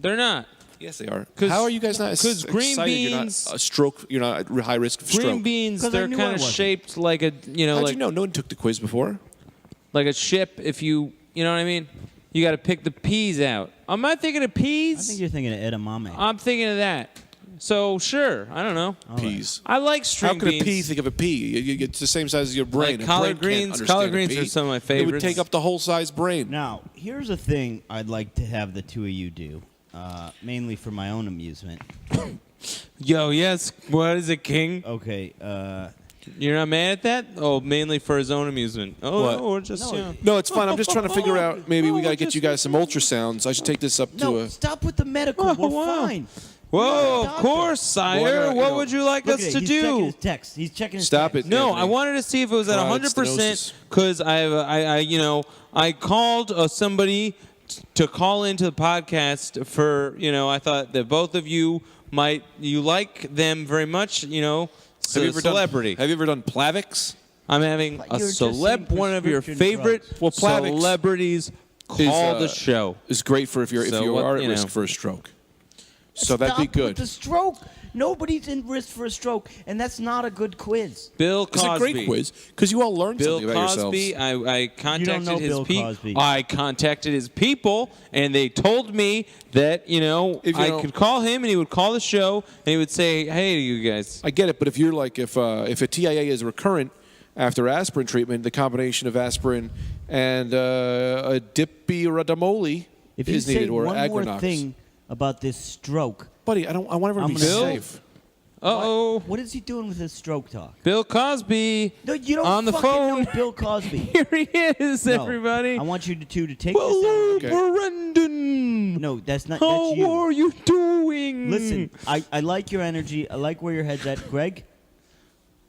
they're not. Yes, they are. 'Cause- How are you guys not 'cause green excited? You're beans- not a stroke. You're not at high risk of Green stroke. beans, 'Cause I they're knew I kind of wasn't. shaped like a, How'd like you know? No one took the quiz before. like a ship. If you know what I mean, you got to pick the peas out. Am I thinking of I peas? think you're thinking of edamame. I'm thinking of that. So sure, I don't know. All right. Peas. I like How string could beans. a pea think of a pea? It's the same size as your brain. Like A collard brain can't greens. understand Collard a greens pea. are some of my It would favorites. take up the whole size brain. Now, here's a thing I'd like to have the two of you do, mainly for my own amusement. Yo, yes. What is it, King? Okay. You're not mad at that? Oh, mainly for his own amusement. Oh, What? no, or just No, you know. No, it's fine. I'm just trying to figure out. Maybe we got to get you guys some ultrasounds. I should take this up to No, a. stop with the medical. Oh, We're wow. fine. Whoa, of Doctor. course, sire. Well, What would you like Look us at it. to He's checking do? his text. He's checking his Stop text. it. No, Anthony. I wanted to see if it was at Carotid 100% stenosis. because I called somebody to call into the podcast for, I thought that both of you you like them very much, Have you ever celebrity. Have you ever done Plavix? I'm having But a you're just saying one of your prescription favorite drugs. Well, Plavix celebrities call the show. It's great for if you So are what- at risk for a stroke. So that'd be Stop good. with the stroke. Nobody's in risk for a stroke, and that's not a good quiz. Bill It's Cosby. a great quiz because you all learned Bill something about Cosby, yourselves. I contacted know his Bill people. Cosby. I contacted his people, and they told me that If you I don't- could call him, and he would call the show, and he would say, "Hey, to you guys." I get it, but if you're like if a TIA is recurrent after aspirin treatment, the combination of aspirin and a dipyridamole If you is say needed, or one more Aguanox. thing about this stroke, Buddy, I want everyone to be Bill? safe. Uh-oh, what is he doing with his stroke talk? Bill Cosby. No, you don't On the fucking phone. know Bill Cosby. Here he is, No. everybody. I want you to take this out. Hello, Okay. Brendan. No, that's not. How That's you. are you doing? Listen, I like your energy. I like where your head's at, Greg.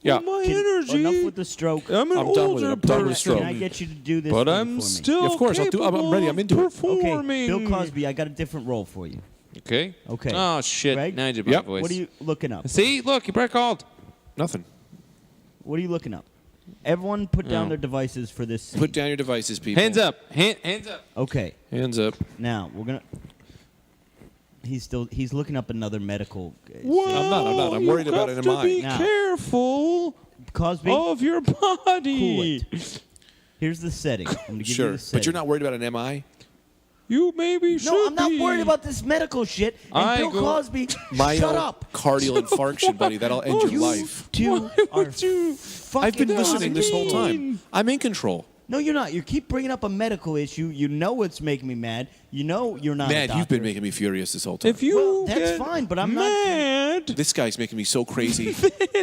Yeah. My can- energy. Enough with the stroke. I'm an I'm done with it. older I'm done with person. stroke. Can I get you to do this? But thing I'm for me? still Yeah, of course, I'll do- I'm ready. I'm into it. Okay, performing. Bill Cosby. I got a different role for you. Okay. Okay. Oh shit! Greg? Now I did my Yep. voice. What are you looking up? See? Look, you probably called. Nothing. What are you looking up? Everyone, put down Oh. their devices for this. Scene. Put down your devices, people. Hands up. Hands up. Okay. Hands up. Now we're gonna. He's looking up another medical. I'm not. I'm worried about have an to MI. be Now. careful Cosby. of your body. Cool it. Here's the setting. I'm gonna give you Sure, the setting. but you're not worried about an MI. You maybe should No, I'm not be. worried about this medical shit. And I Bill go- Cosby, Mild shut up. cardiac infarction, buddy. That'll end your You life. two Why are would you- fucking I've been listening this whole mean. time. I'm in control. No, you're not. You keep bringing up a medical issue. You know it's making me mad. You know you're not. a Man, you've been doctor. making me furious this whole time. If you Well, that's get fine, but I'm not- mad, This guy's making me so crazy.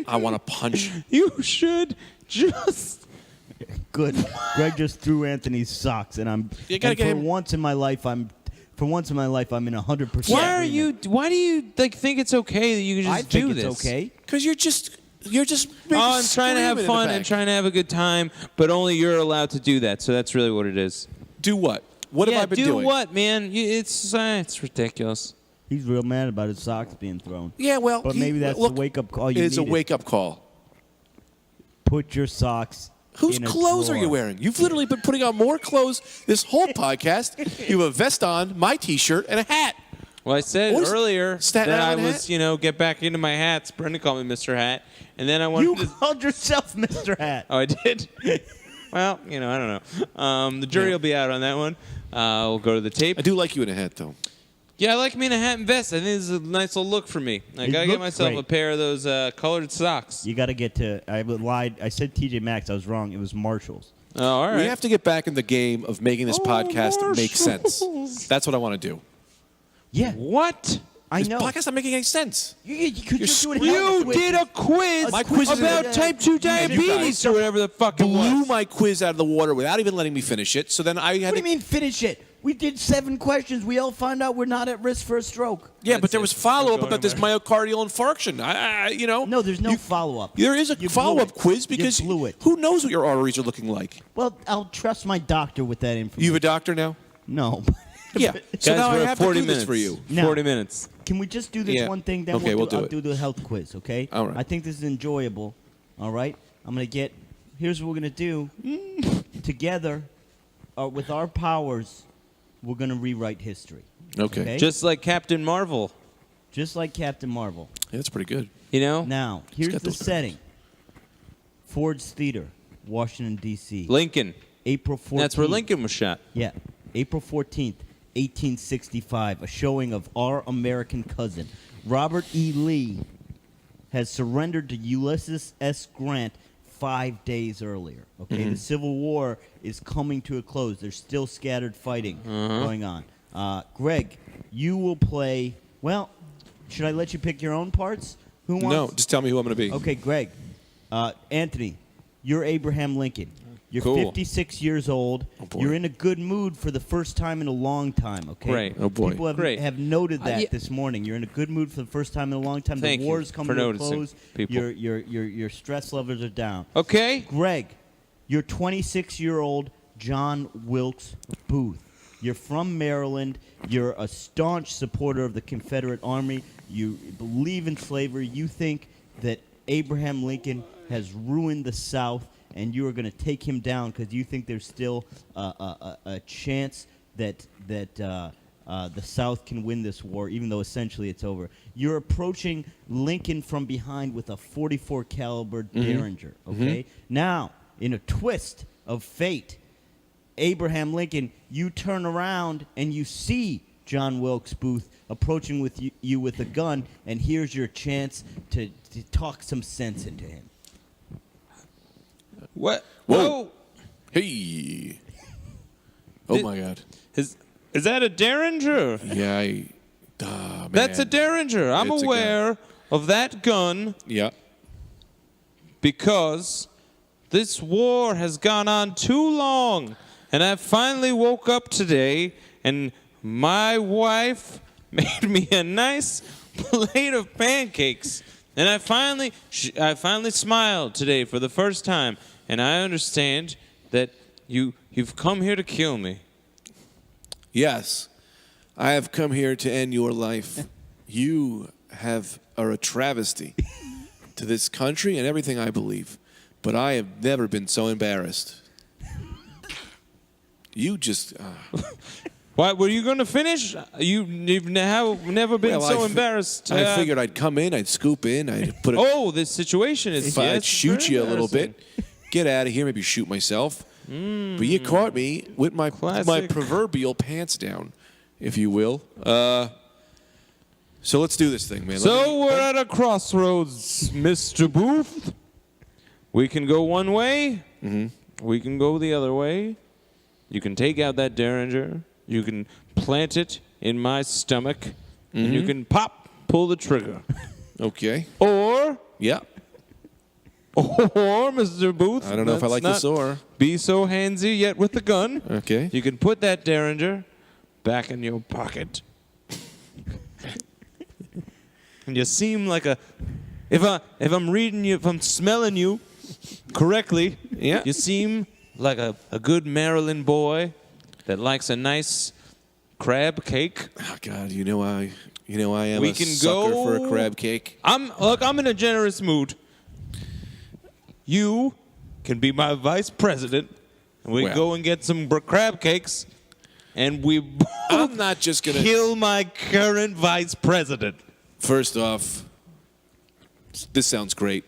I want to punch. you should just. Good. Greg just threw Anthony's socks, and I'm. You gotta and get for him- once in my life, I'm. For once in my life, I'm in 100%. Why agreement. Why do you think it's okay that you can just I do think this? it's okay. Because you're just Oh, I'm trying to have fun and trying to have a good time, but only you're allowed to do that. So that's really what it is. Do what? What yeah, have I been do doing? what, man? It's ridiculous. He's real mad about his socks being thrown. Yeah, well, But maybe that's look, the wake-up call you It's a needed. wake-up call. Put your socks. Whose in a clothes are you drawer. wearing? You've literally been putting on more clothes this whole podcast. You have a vest on, my T-shirt, and a hat. Well, I said What is- earlier Staten that I Island was, hat? get back into my hats. Brendan called me Mr. Hat, and then I wanted You to. called yourself Mr. Hat. Oh, I did. Well, I don't know. The jury will be out on that one. We'll go to the tape. I do like you in a hat, though. Yeah, I like me in a hat and vest. I think this is a nice little look for me. I It gotta get looks myself great. a pair of those colored socks. You got to get to. I lied. I said TJ Maxx. I was wrong. It was Marshalls. Oh, all right. We have to get back in the game of making this podcast make sense. That's what I want to do. Yeah, What? I This know. podcast not making any sense. You could just do it. You did a quiz My quiz is about in- type 2 diabetes or whatever the fuck it Blew was. my quiz out of the water without even letting me finish it. So then I had What do to. you mean finish it? We did 7 questions. We all found out we're not at risk for a stroke. Yeah, but there was That's it. follow up Don't go about this myocardial infarction. You know. No, there's no You- follow-up. There is a You follow up blew it. quiz You because blew it. who knows what your arteries are looking like? Well, I'll trust my doctor with that information. You have a doctor now? No. Yeah. So Guys, now I we're at have 40 to do minutes. this for you. Now- 40 minutes. Can we just do this Yeah. one thing? Then Okay, we'll do I'll it. do the health quiz, okay? All right. I think this is enjoyable. All right? I'm going to get. Here's what we're going to do. Together, with our powers, we're going to rewrite history. Okay. Just like Captain Marvel, Just like Captain Marvel. Yeah, that's pretty good. you know? Now, here's got the those setting Ford's Theater, Washington, D.C. Lincoln. April 14th. That's where Lincoln was shot. Yeah. April 14th, 1865, a showing of Our American Cousin. Robert E. Lee has surrendered to Ulysses S. Grant 5 days earlier. Okay, the Civil War is coming to a close. There's still scattered fighting going on. Greg, you will play. Well, should I let you pick your own parts? Who wants? No, just tell me who I'm going to be. Okay, Greg. Anthony, you're Abraham Lincoln. You're Cool. 56 years old. Oh, boy. You're in a good mood for the first time in a long time, okay? Great. Oh, boy. People Great. have noted that yeah. this morning. You're in a good mood for the first time in a long time. Thank the you war's coming for to a noticing, close. people. Your stress levels are down. Okay. Greg, you're 26-year-old John Wilkes Booth. You're from Maryland. You're a staunch supporter of the Confederate Army. You believe in slavery. You think that Abraham Lincoln has ruined the South, and you are going to take him down because you think there's still a chance that the South can win this war, even though essentially it's over. You're approaching Lincoln from behind with a .44 caliber Derringer. Okay, now in a twist of fate, Abraham Lincoln, you turn around and you see John Wilkes Booth approaching with you with a gun, and here's your chance to talk some sense into him. What? Whoa. Hey. Oh, Did- my God. Is that a Derringer? Yeah, man. That's a Derringer. I'm It's a aware of that gun Yeah. because this war has gone on too long. And I finally woke up today and my wife made me a nice plate of pancakes. And I finally smiled today for the first time. And I understand that you've come here to kill me. Yes. I have come here to end your life. You are a travesty to this country and everything I believe. But I have never been so embarrassed. You just... Why were you going to finish? You've never been Well, so embarrassed. I figured I'd come in, I'd scoop in, I'd put a... Oh, this situation is. I'd shoot you a little bit, get out of here, maybe shoot myself. But you caught me with my Classic. proverbial pants down, if you will. So let's do this thing, man. So we're at a crossroads, Mr. Booth. We can go one way. We can go the other way. You can take out that Derringer. You can plant it in my stomach. And you can pull the trigger. Okay. Or, Yeah. Mr. Booth. I don't know if I like let's this or. Be so handsy yet with the gun. Okay. You can put that Derringer back in your pocket. And you seem like a... If I'm reading you, if I'm smelling you correctly, Yeah. you seem like a good Maryland boy that likes a nice crab cake. Oh, God, you know I am We a can sucker go- for a crab cake. I'm in a generous mood. You can be my vice president, and we Well. go and get some crab cakes, and we I'm not just going to... kill my current vice president. First off, this sounds great,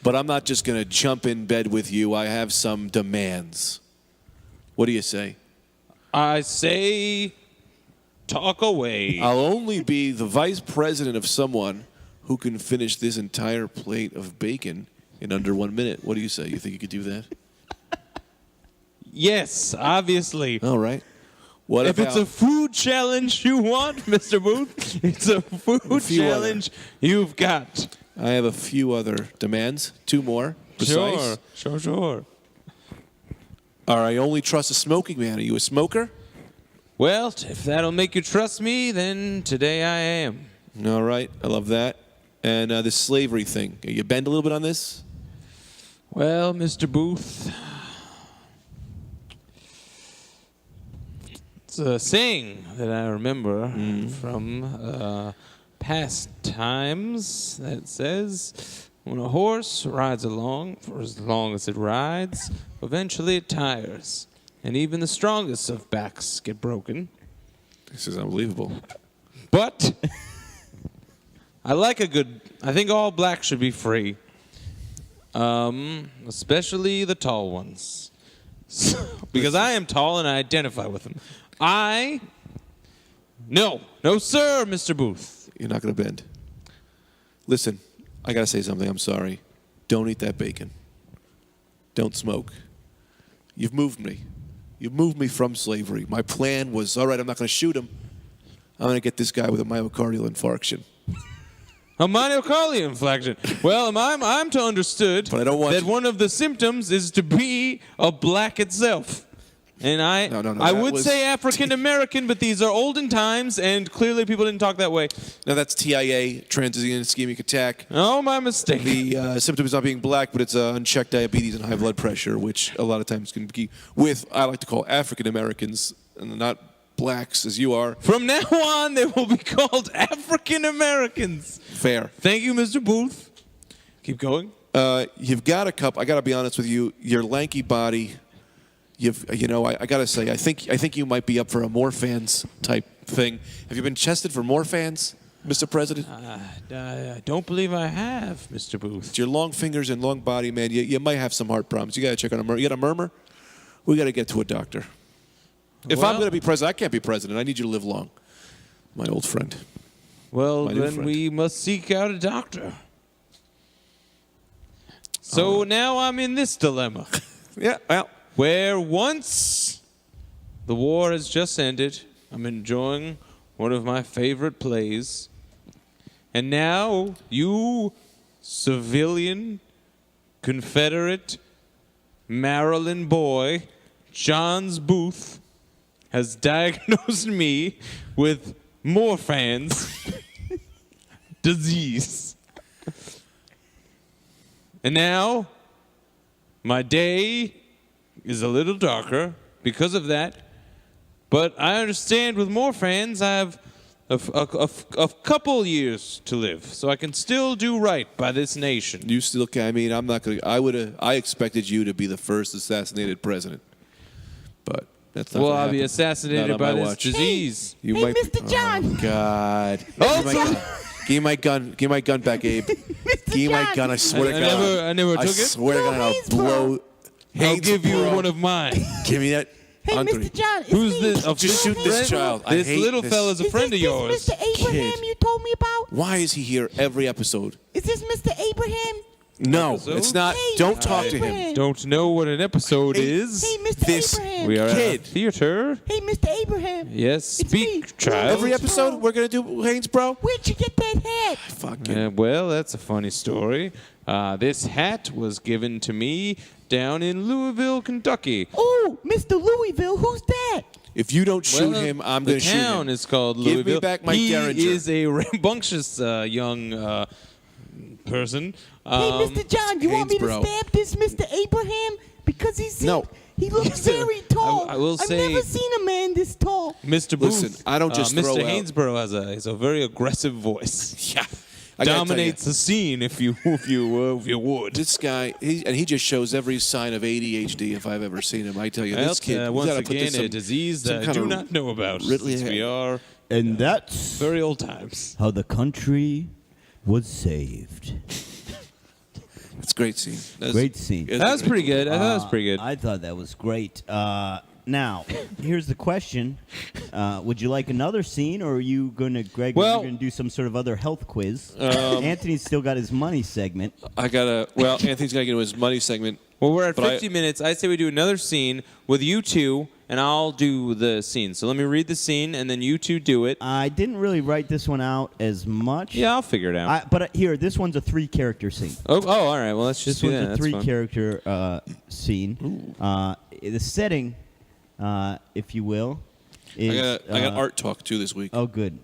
but I'm not just going to jump in bed with you. I have some demands. What do you say? I say Talk away. I'll only be the vice president of someone who can finish this entire plate of bacon in under 1 minute. What do you say? You think you could do that? Yes, obviously. All right. What If it's a food challenge you want, Mr. Booth, it's a food challenge you've got. I have a few other demands. 2 more. Precise. Sure. All right, I only trust a smoking man. Are you a smoker? Well, if that'll make you trust me, then today I am. All right, I love that. And this slavery thing. You bend a little bit on this? Well, Mr. Booth, it's a saying that I remember from past times that says, when a horse rides along for as long as it rides, eventually it tires. And even the strongest of backs get broken. This is unbelievable. But I think all blacks should be free. Especially the tall ones. Because I am tall and I identify with them. No, sir, Mr. Booth. You're not going to bend. Listen, I got to say something. I'm sorry. Don't eat that bacon. Don't smoke. You've moved me. You've moved me from slavery. My plan was, all right, I'm not going to shoot him. I'm going to get this guy with a myocardial infarction. A myocardial infarction. Well, I'm to understood But I don't want that to- one of the symptoms is to be a black itself. And I that would was- say African American, but these are olden times, and clearly people didn't talk that way. Now, that's TIA, transient ischemic attack. Oh, my mistake. The symptom is not being black, but it's unchecked diabetes and high blood pressure, which a lot of times can be with, I like to call African Americans, and not blacks as you are. From now on, they will be called African Americans. Fair. Thank you, Mr. Booth. Keep going. You've got a cup. I got to be honest with you. Your lanky body. I got to say, I think you might be up for a Morphans type thing. Have you been tested for Morphans, Mr. President? I don't believe I have, Mr. Booth. It's your long fingers and long body, man. You might have some heart problems. You got to check on a murmur. You got a murmur? We got to get to a doctor. If I'm going to be president, I can't be president. I need you to live long, my old friend. Well, My new then friend. we must seek out a doctor. So now I'm in this dilemma. Yeah, well. Where once the war has just ended, I'm enjoying one of my favorite plays. And now you, civilian, Confederate, Maryland boy, Johns Booth, has diagnosed me with Morphans disease. And now my day is a little darker because of that. But I understand with Morphans, I have a couple years to live, so I can still do right by this nation. You still can. I mean, I'm not going to. I expected you to be the first assassinated president. But that's not Well, gonna I'll be happen. assassinated Not on by my this watch. disease. You Hey, might Mr. John. Oh, God. Also- Give me my gun. Give me my gun back, Abe. Give me my John. gun. I swear to I God. never took it. I swear to God, I'll Haynesboro. blow. I'll give you Haynesboro. one of mine. Give me that. Hey, Anthony. Mr. John, it's Who's me. this? A Just friend? shoot this child. I This hate little this. fella's a Is friend this of yours. Mr. Abraham Kid. you told me about? Why is he here every episode? Is this Mr. Abraham? No, Episode? it's not. Hey, Don't Mr. talk to him. Abraham. Don't know what an episode Hey, is. Hey, Mr. This- Abraham. We are at a Kid. theater. Hey, Mr. Abraham. Yes, It's me. speak, child. Every episode, we're gonna do Haynesboro. Where'd you get that hat? Fuck it. Well, that's a funny story. This hat was given to me down in Louisville, Kentucky. Oh, Mr. Louisville, who's that? If you don't shoot Well, him, I'm gonna shoot him. The town is called Give me Louisville. back my he Derringer. is a rambunctious young person. Hey, Mr. John, you want me to Haynesboro. stab this Mr. Abraham? Because No. he looks very tall. I will I've say- never seen a man this tall. Mr. Booth. Listen, I don't just throw Mr. out- Haynesboro has a very aggressive voice. Yeah. I gotta tell Dominates you, the scene if you would. This guy, he just shows every sign of ADHD if I've ever seen him. I tell you, this kid. we once gotta put again, this a some- disease some that I kind do of not know about. Ridley Since we Hair. are And that's very old times. how the country was saved. It's a great scene. Great scene. That was pretty good. I thought that was pretty good. I thought that was great. Now, here's the question: would you like another scene, or are you going to, Greg? Well- are you going to do some sort of other health quiz? Anthony's still got his money segment. Anthony's got to get to his money segment. Well, we're at But 50 minutes. I say we do another scene with you two, and I'll do the scene. So let me read the scene, and then you two do it. I didn't really write this one out as much. Yeah, I'll figure it out. But here, this one's a 3-character scene. Oh, all right. Well, let's This just do one's that. a That's fun. 3-character scene. The setting, if you will, is... I got art talk too this week. Oh, good.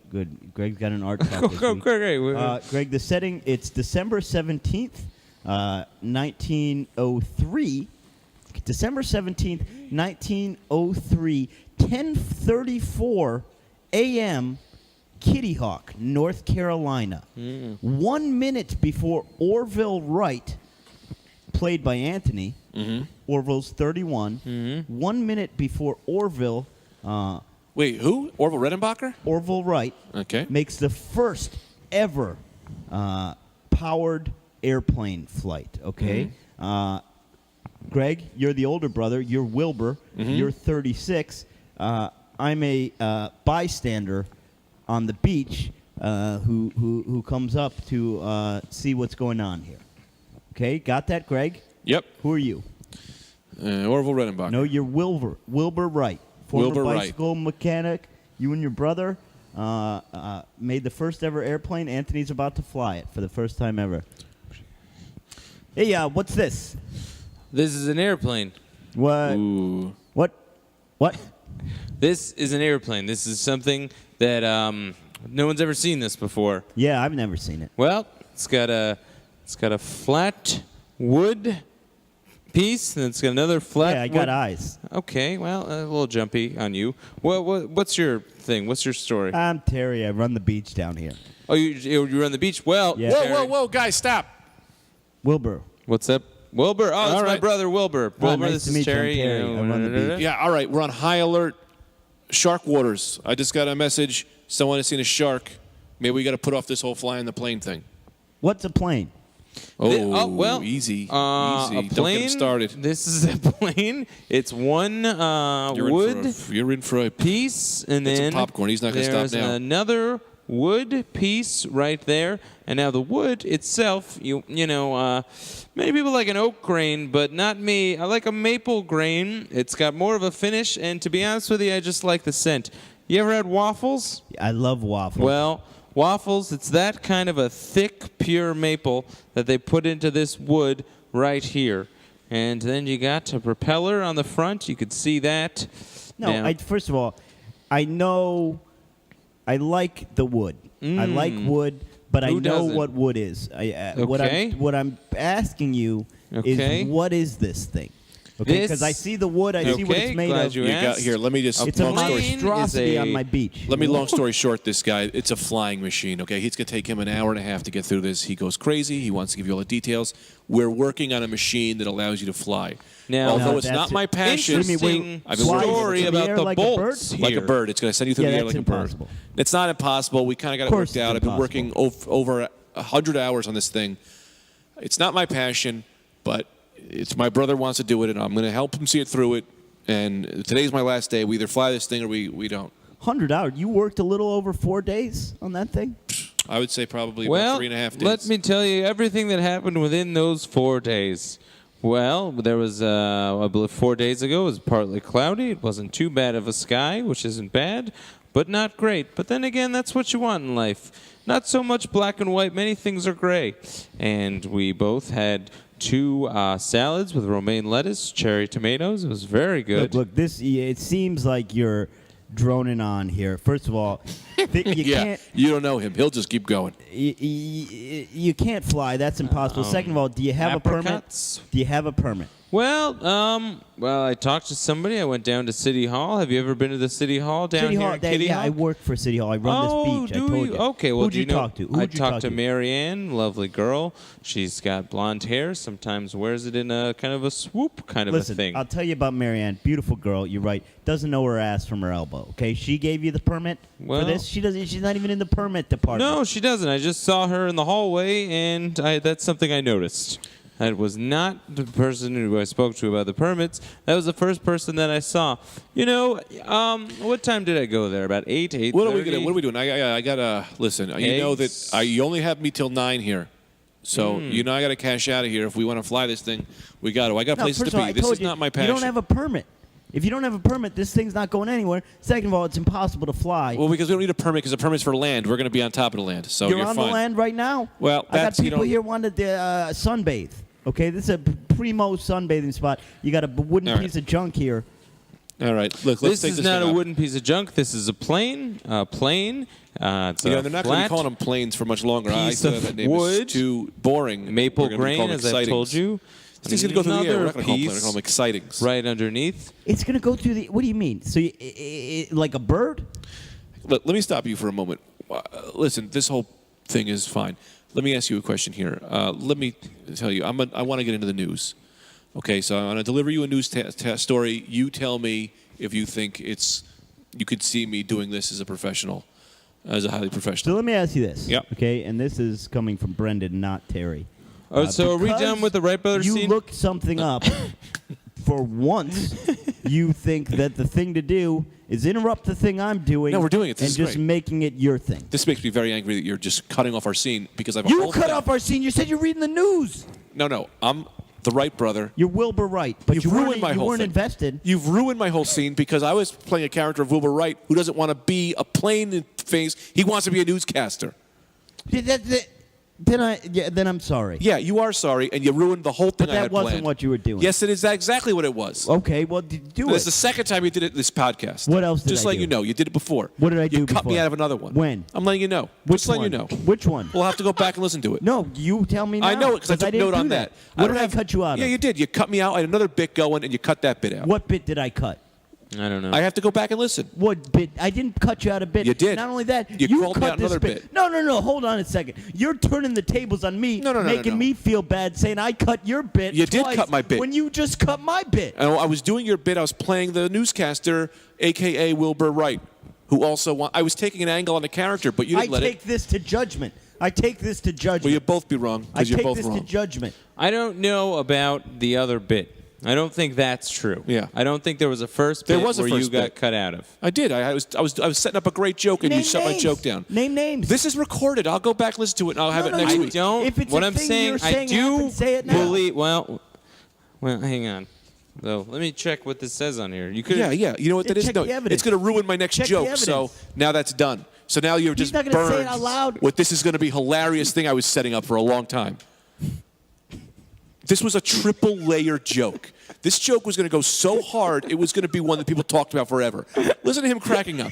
Greg's got an art talk this week. Great. Greg, the setting, it's December 17th, 1903. December 17th, 1903, 10:34 a.m., Kitty Hawk, North Carolina. 1 minute before Orville Wright, played by Anthony, Orville's 31. 1 minute before Orville, Wait, who? Orville Redenbacher? Orville Wright Okay. makes the first ever powered airplane flight, okay? Greg, you're the older brother. You're Wilbur. You're 36. I'm a bystander on the beach who comes up to see what's going on here. Okay, got that, Greg? Yep. Who are you? Orville Redenbacher. No, you're Wilbur. Wilbur Wright. Former Wilbur Wright. bicycle mechanic. You and your brother made the first ever airplane. Anthony's about to fly it for the first time ever. Hey, what's this? This is an airplane. What? Ooh. What? This is an airplane. This is something that no one's ever seen this before. Yeah, I've never seen it. Well, it's got a flat wood piece, and it's got another flat. Yeah, I got eyes. Okay, well, a little jumpy on you. What's your thing? What's your story? I'm Terry. I run the beach down here. Oh, you run the beach? Well, Yeah. Terry- Whoa, guys, stop. Wilbur. What's up, Wilbur? Oh, it's my right. brother Wilbur. Wilbur, nice this to is meet you. I'm Terry. Terry. I run the beach. Yeah, all right. We're on high alert. Shark waters. I just got a message. Someone has seen a shark. Maybe we got to put off this whole flying the plane thing. What's a plane? Well, easy. A plane. Don't get 'em started. This is a plane. It's one wood You're in for a piece, and Get some then popcorn. He's not gonna stop there's now. another wood piece right there. And now the wood itself, many people like an oak grain, but not me. I like a maple grain. It's got more of a finish, and to be honest with you, I just like the scent. You ever had waffles? I love waffles. Well, waffles, it's that kind of a thick, pure maple that they put into this wood right here. And then you got a propeller on the front. You could see that. no, Now- first of all, I like the wood. I like wood, but I Who know doesn't? what wood is. Okay. What I'm asking you Okay. is, what is this thing? Okay, because I see the wood. I see what Okay, it's made glad of. you You got asked. here. Let me just. It's a long story. plane monstrosity is a- on my beach. Let me long story short. This guy, it's a flying machine. Okay, it's gonna take him an hour and a half to get through this. He goes crazy. He wants to give you all the details. We're working on a machine that allows you to fly. Now- although No, it's that's not it. my passion. Interesting I've been working story through the about air the like a bird? bolts here. like a bird. It's going to send you through Yeah, the air that's like a bird. impossible. It's not impossible. We kind of got it course worked out. it's I've been working over 100 hours on this thing. It's not my passion, but it's my brother wants to do it, and I'm going to help him see it through it. And today's my last day. We either fly this thing or we don't. 100 hours. You worked a little over 4 days on that thing? I would say probably about Well, 3.5 days. let me tell you everything that happened within those 4 days. Well, there was, I believe 4 days ago, it was partly cloudy. It wasn't too bad of a sky, which isn't bad, but not great. But then again, that's what you want in life. Not so much black and white. Many things are gray. And we both had 2 salads with romaine lettuce, cherry tomatoes. It was very good. Look, it seems like you're droning on here. First of all, you yeah, can't you don't know him. He'll just keep going. you can't fly. That's impossible. Second of all, do you have a permit? Apricots? Do you have a permit? Well, I talked to somebody. I went down to City Hall. Have you ever been to the City Hall down City here Hall. at Kitty Yeah, Hall? I work for City Hall. I run this beach. I do told you? you. Okay, well, who'd do you know, talk to? I Who'd you talked talk to Marianne, lovely girl. She's got blonde hair. Sometimes wears it in a kind of a swoop kind of Listen, a thing. I'll tell you about Marianne. Beautiful girl. You're right. Doesn't know her ass from her elbow. Okay, she gave you the permit Well- for this. She doesn't. She's not even in the permit department. No, she doesn't. I just saw her in the hallway, and that's something I noticed. That was not the person who I spoke to about the permits. That was the first person that I saw. You know, what time did I go there? About 8:30. What are we doing? I gotta listen. You know that you only have me till 9 here, so you know I gotta cash out of here. If we want to fly this thing, we got to. I got places first to of all, be. I This told is you, not my passion. You don't have a permit. If you don't have a permit, this thing's not going anywhere. Second of all, it's impossible to fly. Well, because we don't need a permit, because the permit's for land. We're going to be on top of the land, so You're you're on fine. the land right now? Well, I got that's, you people know- here wanting to sunbathe. Okay, this is a primo sunbathing spot. You got a wooden All right. piece of junk here. All right, look, let's This take is this not thing a up. wooden piece of junk. This is a plane. It's You know, a they're not going to flat be calling them planes for much longer. I piece thought of that name wood, is too boring. maple We're gonna be grain, calling as them I've told excitings. you. This thing's going to go through the air. We're not Another going to call them planes. We're piece going to call them excitings. right underneath. It's going to go through the. What do you mean? So, like a bird? Let me stop you for a moment. Listen, this whole thing is fine. Let me ask you a question here. Let me tell you, I want to get into the news. Okay, so I'm going to deliver you a news story. You tell me if you think you could see me doing this as a professional, as a highly So professional. let me ask you this. Yep. Okay, and this is coming from Brendan, not Terry. Oh, so are we Because done with the Wright brothers you scene? looked something up. For once, you think that the thing to do is interrupt the thing I'm doing. No, we're doing it. This and is just great. making it your thing. This makes me very angry that you're just cutting off our scene because I've You cut off our scene. You said you're reading the news. No, I'm the Wright brother. You're Wilbur Wright, but You've you weren't, ruined my you whole weren't thing. invested. You've ruined my whole scene because I was playing a character of Wilbur Wright who doesn't want to be a plain face. He wants to be a newscaster. Then I'm sorry. Yeah, you are sorry, and you ruined the whole thing But I that had wasn't planned. what you were doing. Yes, it is exactly what it was. Okay, well, do It's the it. second time you did it this podcast. What else did Just I let do? you know, you did it before. What did I do You cut me before? out of another one. When? I'm letting you know. Which Just letting you know. Which one? We'll have to go back and listen to it. No, you tell me now. I know it because I took didn't note do on that. What don't did have- I cut you out Yeah, of? you did. You cut me out. I had another bit going, and you cut that bit out. What bit did I cut? I don't know. I have to go back and listen. What bit? I didn't cut you out a bit. You did. Not only that, You called me cut out this another bit. No. Hold on a second. You're turning the tables on me, No, making no. me feel bad, saying I cut your bit. You did twice cut my bit. when you just cut my bit. And I was doing your bit. I was playing the newscaster, a.k.a. Wilbur Wright, who also I was taking an angle on the character, but you I didn't let take it. this to judgment. I take this to judgment. Well, you'd both be wrong I because you're take both this wrong. to judgment. I don't know about the other bit. I don't think that's true. Yeah. I don't think there was a first bit There was a where you first got bit. cut out of. I did. I was setting up a great joke, and you Name shut my names. joke down. Name names. This is recorded. I'll go back and listen to it, and I'll have it No, next you- week. Don't. If it's what a I'm thing saying, you're I saying do happened, say it now. believe. Well, hang on. Though, let me check what this says on here. You could. Yeah. You know what that is? Check No, the evidence. it's going to ruin my next Check the joke. So evidence. now that's done. So now you're just not gonna say burned it out loud. with this is going to be hilarious thing I was setting up for a long time. This was a triple layer joke. This joke was going to go so hard, it was going to be one that people talked about forever. Listen to him cracking up.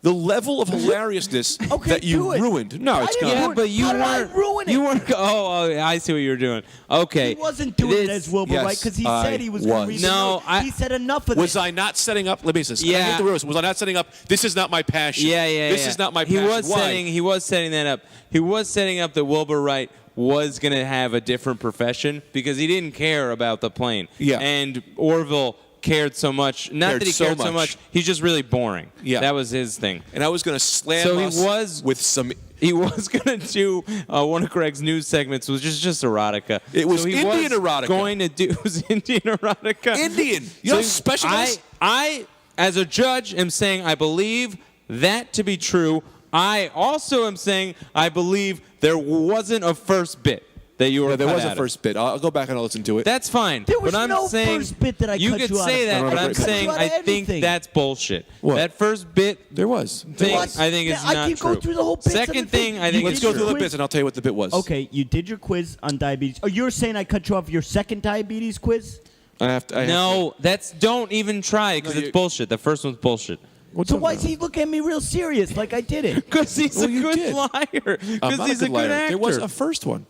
The level of hilariousness Okay, that you do it. ruined. No, I it's didn't not. Yeah, ruin- but you How did I weren't. ruin it? You weren't. Oh, I see what you were doing. Okay. He wasn't doing it This- as Wilbur Yes, Wright because he I said he was going to was. read No, the note. He said enough of Was this. I not setting up? Let me say this. Yeah. I hate the words. Was I not setting up? This is not my passion. Yeah. This is not my passion. He was Why? setting. He was setting that up. He was setting up that Wilbur Wright was going to have a different profession because he didn't care about the plane. Yeah. And Orville cared so much. Not Cared that he so cared so much. much. He's just really boring. Yeah. That was his thing. And I was going to slam So he us was- with some. He was going to do one of Greg's news segments, was just erotica. It was so he Indian was erotica. Going to do it was Indian erotica. Indian. You know how So special it is? I, as a judge, am saying I believe that to be true. I also am saying I believe there wasn't a first bit that you were. Yeah, there cut was a out of. first bit. I'll go back and I'll listen to it. That's fine. There was but I'm no saying first bit that I you cut could you out say of. that, No, but I'm cut you saying out of I think anything. that's bullshit. What? That first bit There was. thing, What? I think is Yeah, I not can true. go through the whole bits of the Second thing. thing, I think Let's is go true. through the quiz. bits and I'll tell you what the bit was. Okay, you did your quiz on diabetes. Oh, you're saying I cut you off your second diabetes quiz? I have to. No, that's don't even try because No, it's you- bullshit. The first one's bullshit. What's So up why now? is he looking at me real serious like I did it? Because he's Well, a you good did. liar. I'm Because not he's a good liar. actor. There was a first one.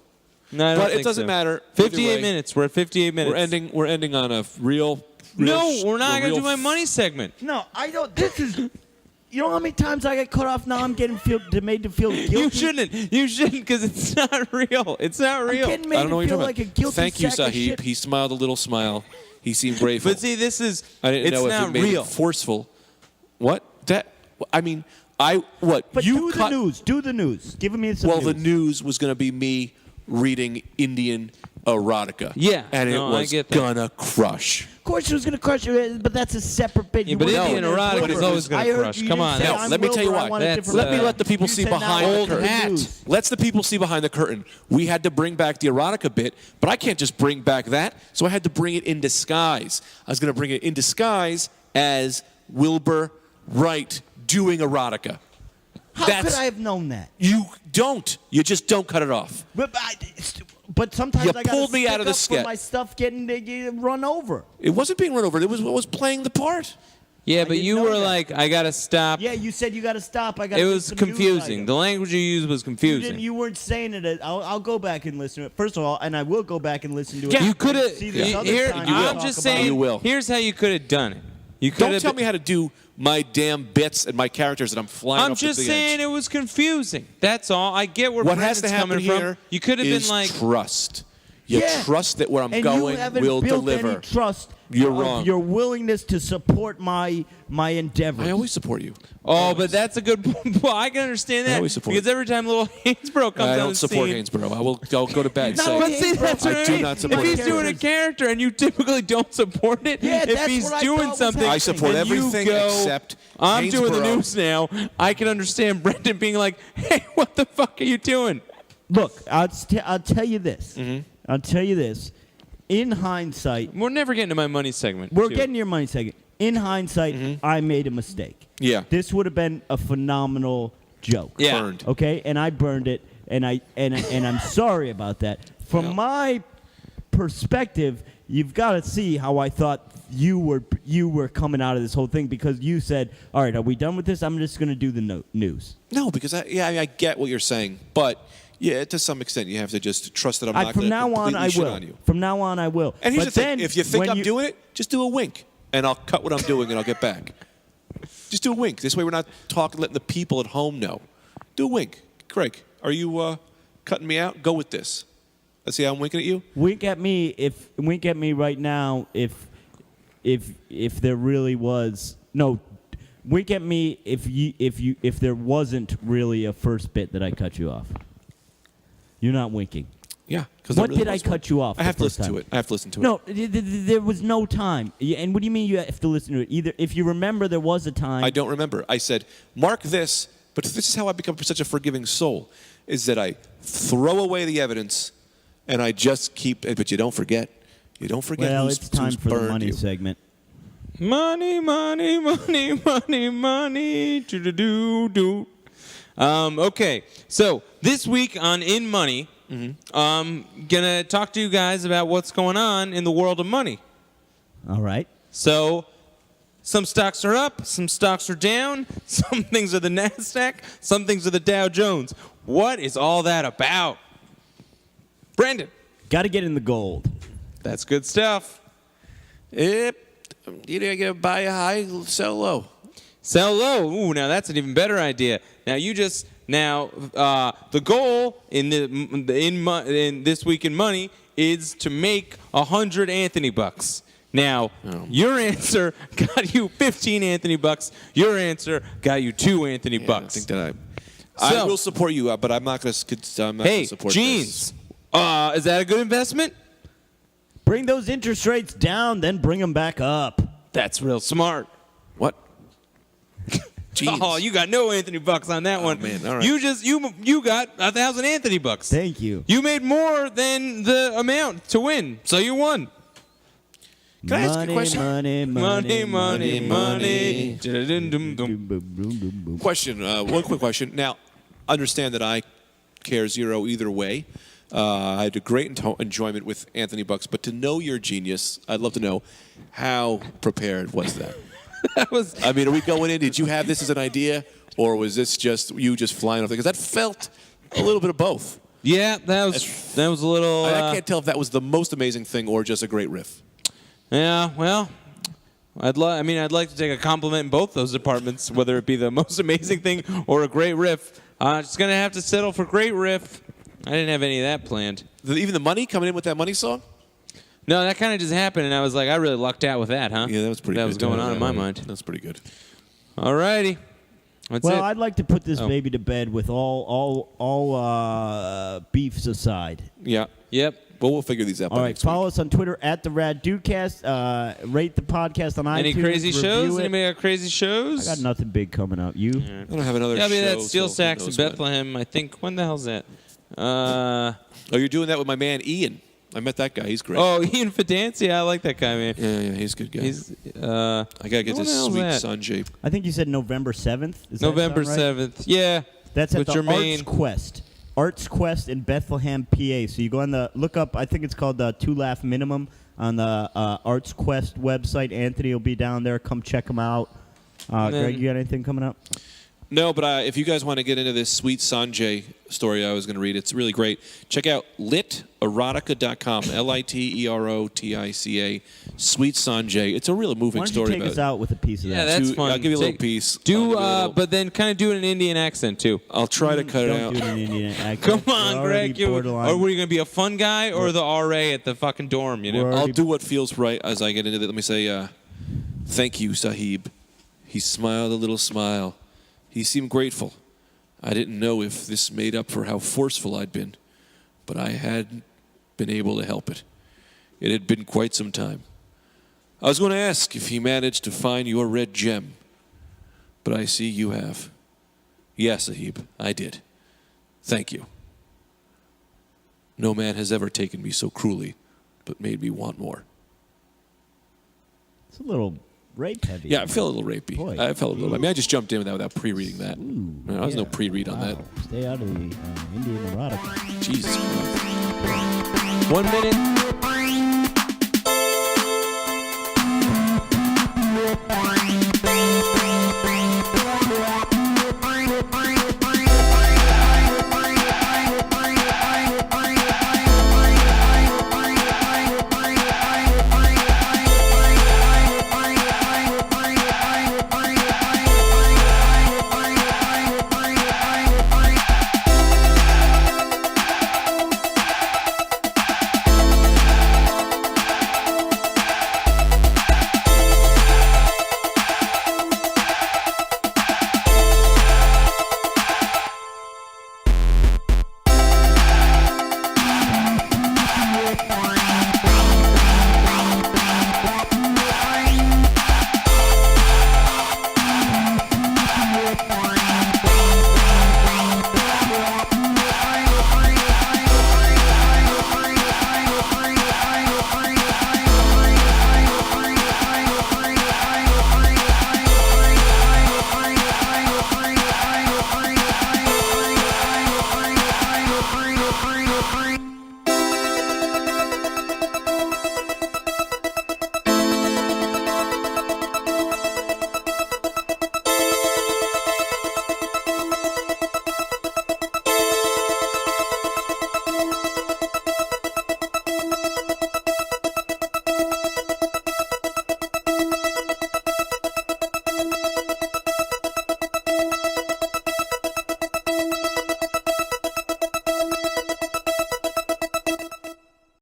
No, I don't But it think doesn't so. matter. Either 58 way, minutes. We're at 58 minutes. We're ending on a real. No, we're not going to real do my money segment. No, I don't. This is. You know how many times I get cut off now? I'm getting made to feel guilty. You shouldn't. You shouldn't because it's not real. It's not I'm real. getting I made don't know to what you're feel talking like a about. guilty Thank you, sack of Sahib. shit. He smiled a little smile. He seemed grateful. But see, this is. I didn't it's know if not it made real. it forceful. What? That? I mean, what? But you do cut. the news. Do the news. Give me some Well, news. the news was going to be me reading Indian erotica. Yeah, And no, it I was get that. gonna crush. Of course, it was gonna crush you, but that's a separate bit. Yeah, You but weren't Indian saying it erotica was is always gonna I heard crush. you Come didn't on. say, No, I'm let me tell you Wilbur, I why. want a That's, different Let me life. let the people You see said now behind I the want curtain. the news. Let's the people see behind the curtain. We had to bring back the erotica bit, but I can't just bring back that, so I had to bring it in disguise. I was going to bring it in disguise as Wilbur Wright doing erotica. How could I have known that? You don't. You just don't cut it off. But sometimes You I gotta pulled me stick out of the up for sketch. my stuff getting run over. It wasn't being run over. It was what was playing the part. Yeah, but didn't you know were that. like, I gotta stop. Yeah, you said you got to stop. I got. It was confusing. The language you used was confusing. You weren't saying it. I'll go back and listen to it. First of all, and I will go back and listen to it. Yeah, you could have. See this other Here, time you I'm talk just about saying. it. You will. Here's how you could have done it. You could Don't have. tell me how to do my damn bits and my characters that I'm flying I'm off just the saying edge. it was confusing. That's all. I get where What has Brendan's to happen coming here from. You could have is been like, trust. You Yeah. trust that where I'm and going you haven't will built deliver. any trust. You're of wrong. Your willingness to support my endeavors. I always support you. oh, but that's a good. Well, I can understand I that always support because every time little Hainsborough comes I on don't the support scene, Hainsborough. I'll go to bed and No, say But see, that's I what do mean. not support If he's him. doing a character and you typically don't support it, Yeah, if that's he's what I doing thought was something, I support and you everything go, except I'm doing the Hainsborough. news now. I can understand Brendan being like, "Hey, what the fuck are you doing?" Look, I'll tell you this. Mm-hmm. I'll tell you this. In hindsight, We're never getting to my money segment. we're too. getting your money second. In hindsight, I made a mistake. Mm-hmm. Yeah. This would have been a phenomenal joke. Yeah. Burned. Okay, and I burned it, and I'm sorry about that. From Yeah. my perspective, you've got to see how I thought you were coming out of this whole thing because you said, "All right, are we done with this? I'm just going to do the news." No, because I get what you're saying, but yeah, to some extent, you have to just trust that I'm not going From to now on, completely I shit will. on you. From now on, I will. And here's But the then, thing: if you think when I'm doing it, just do a wink, and I'll cut what I'm doing, and I'll get back. Just do a wink. This way, we're not letting the people at home know. Do a wink, Greg. Are you cutting me out? Go with this. Let's see how I'm winking at you. wink at me right now if there really was no. Wink at me if there wasn't really a first bit that I cut you off. You're not winking. Yeah. Because What did I cut you off? I have the to first listen to time? it. I have to listen to it. No, there was no time. And what do you mean you have to listen to it? Either if you remember there was a time. I don't remember. I said, mark this, but this is how I become such a forgiving soul, is that I throw away the evidence and I just keep it. But you don't forget. You don't forget Well, who's, it's time who's for the burned money you. segment. Money, money, money, money, money. Do. Okay, so this week on In Money, gonna talk to you guys about what's going on in the world of money. All right. So, some stocks are up, some stocks are down, some things are the NASDAQ, some things are the Dow Jones. What is all that about? Brandon. Got to get in the gold. That's good stuff. Yep. You gotta buy a high, sell low. Sell low. Ooh, now that's an even better idea. Now the goal in this week in money is to make 100 Anthony bucks. Now, your answer got you 15 Anthony bucks. Your answer got you 2 Anthony I bucks. think that I will support you, but I'm not gonna Hey, support jeans. this. Is that a good investment? Bring those interest rates down, then bring them back up. That's real smart. What? Jeans. Oh, you got no Anthony bucks on that one. Man, all right. You got 1,000 Anthony bucks. Thank you. You made more than the amount to win, so you won. Can I ask you a question? Money. Question. One quick question. Now, understand that I care zero either way. I had a great enjoyment with Anthony Bucks, but to know your genius, I'd love to know how prepared was that? That was I mean, are we going in? Did you have this as an idea, or was this just you just flying off? Because that felt a little bit of both. yeah. That was a little. I can't tell if that was the most amazing thing or just a great riff. Yeah. Well, I'd like to take a compliment in both those departments, whether it be the most amazing thing or a great riff. Just gonna have to settle for great riff. I didn't have any of that planned. Even the money coming in with that money song. No, that kind of just happened, and I was like, I really lucked out with that, huh? Yeah, that was pretty. That good. was going on in my mind. That's pretty good. All righty. That's Well, it. I'd like to put this Oh. baby to bed with all beefs aside. Yeah. Yep. But we'll figure these out by All right, next week. follow us on Twitter at the Rad Dudecast. Rate the podcast on Any iTunes. crazy review shows? it. Anybody got crazy shows? I got nothing big coming up. You? I don't have another Yeah, I'll be show. at Steel so Sacks who in knows when. Bethlehem. I think. When the hell's that? Oh, you're doing that with my man Ian. I met that guy. He's great. Oh, Ian Fidanza. Yeah, I like that guy, man. Yeah, he's a good guy. He's I gotta get when this the hell's sweet that? Sanjay. I think you said November 7th. Is that November sound right? 7th. Yeah. That's at with the Jermaine. Arts Quest. Arts Quest in Bethlehem, PA. So you go on the look up. I think it's called the 2 Laugh Minimum on the Arts Quest website. Anthony will be down there. Come check him out. Greg, you got anything coming up? No, but if you guys want to get into this sweet Sanjay story I was going to read, it's really great. Check out literotica.com, LITEROTICA, Sweet Sanjay. It's a really moving Why don't story you take about us out with a piece of Yeah, that? that's fun. I'll give you a little piece. I'll Do, give you a little- but then kind of do it in an Indian accent too. I'll try to cut it Don't out. do it in Indian accent. Come We're on, already Greg. Or borderline. were you gonna be a fun guy or the RA at the fucking dorm? You know. We're- I'll do what feels right as I get into it. Let me say, thank you, Sahib. He smiled a little smile. He seemed grateful. I didn't know if this made up for how forceful I'd been, but I hadn't been able to help it. It had been quite some time. I was going to ask if he managed to find your red gem, but I see you have. Yes, Sahib, I did. Thank you. No man has ever taken me so cruelly, but made me want more. It's a little rape heavy. Yeah, I feel a little rapey. Boy. I felt a little. I mean, I just jumped in without pre-reading that. There was no pre-read on that. Stay out of the Indian erotica. Jesus Christ. 1 minute. Bye.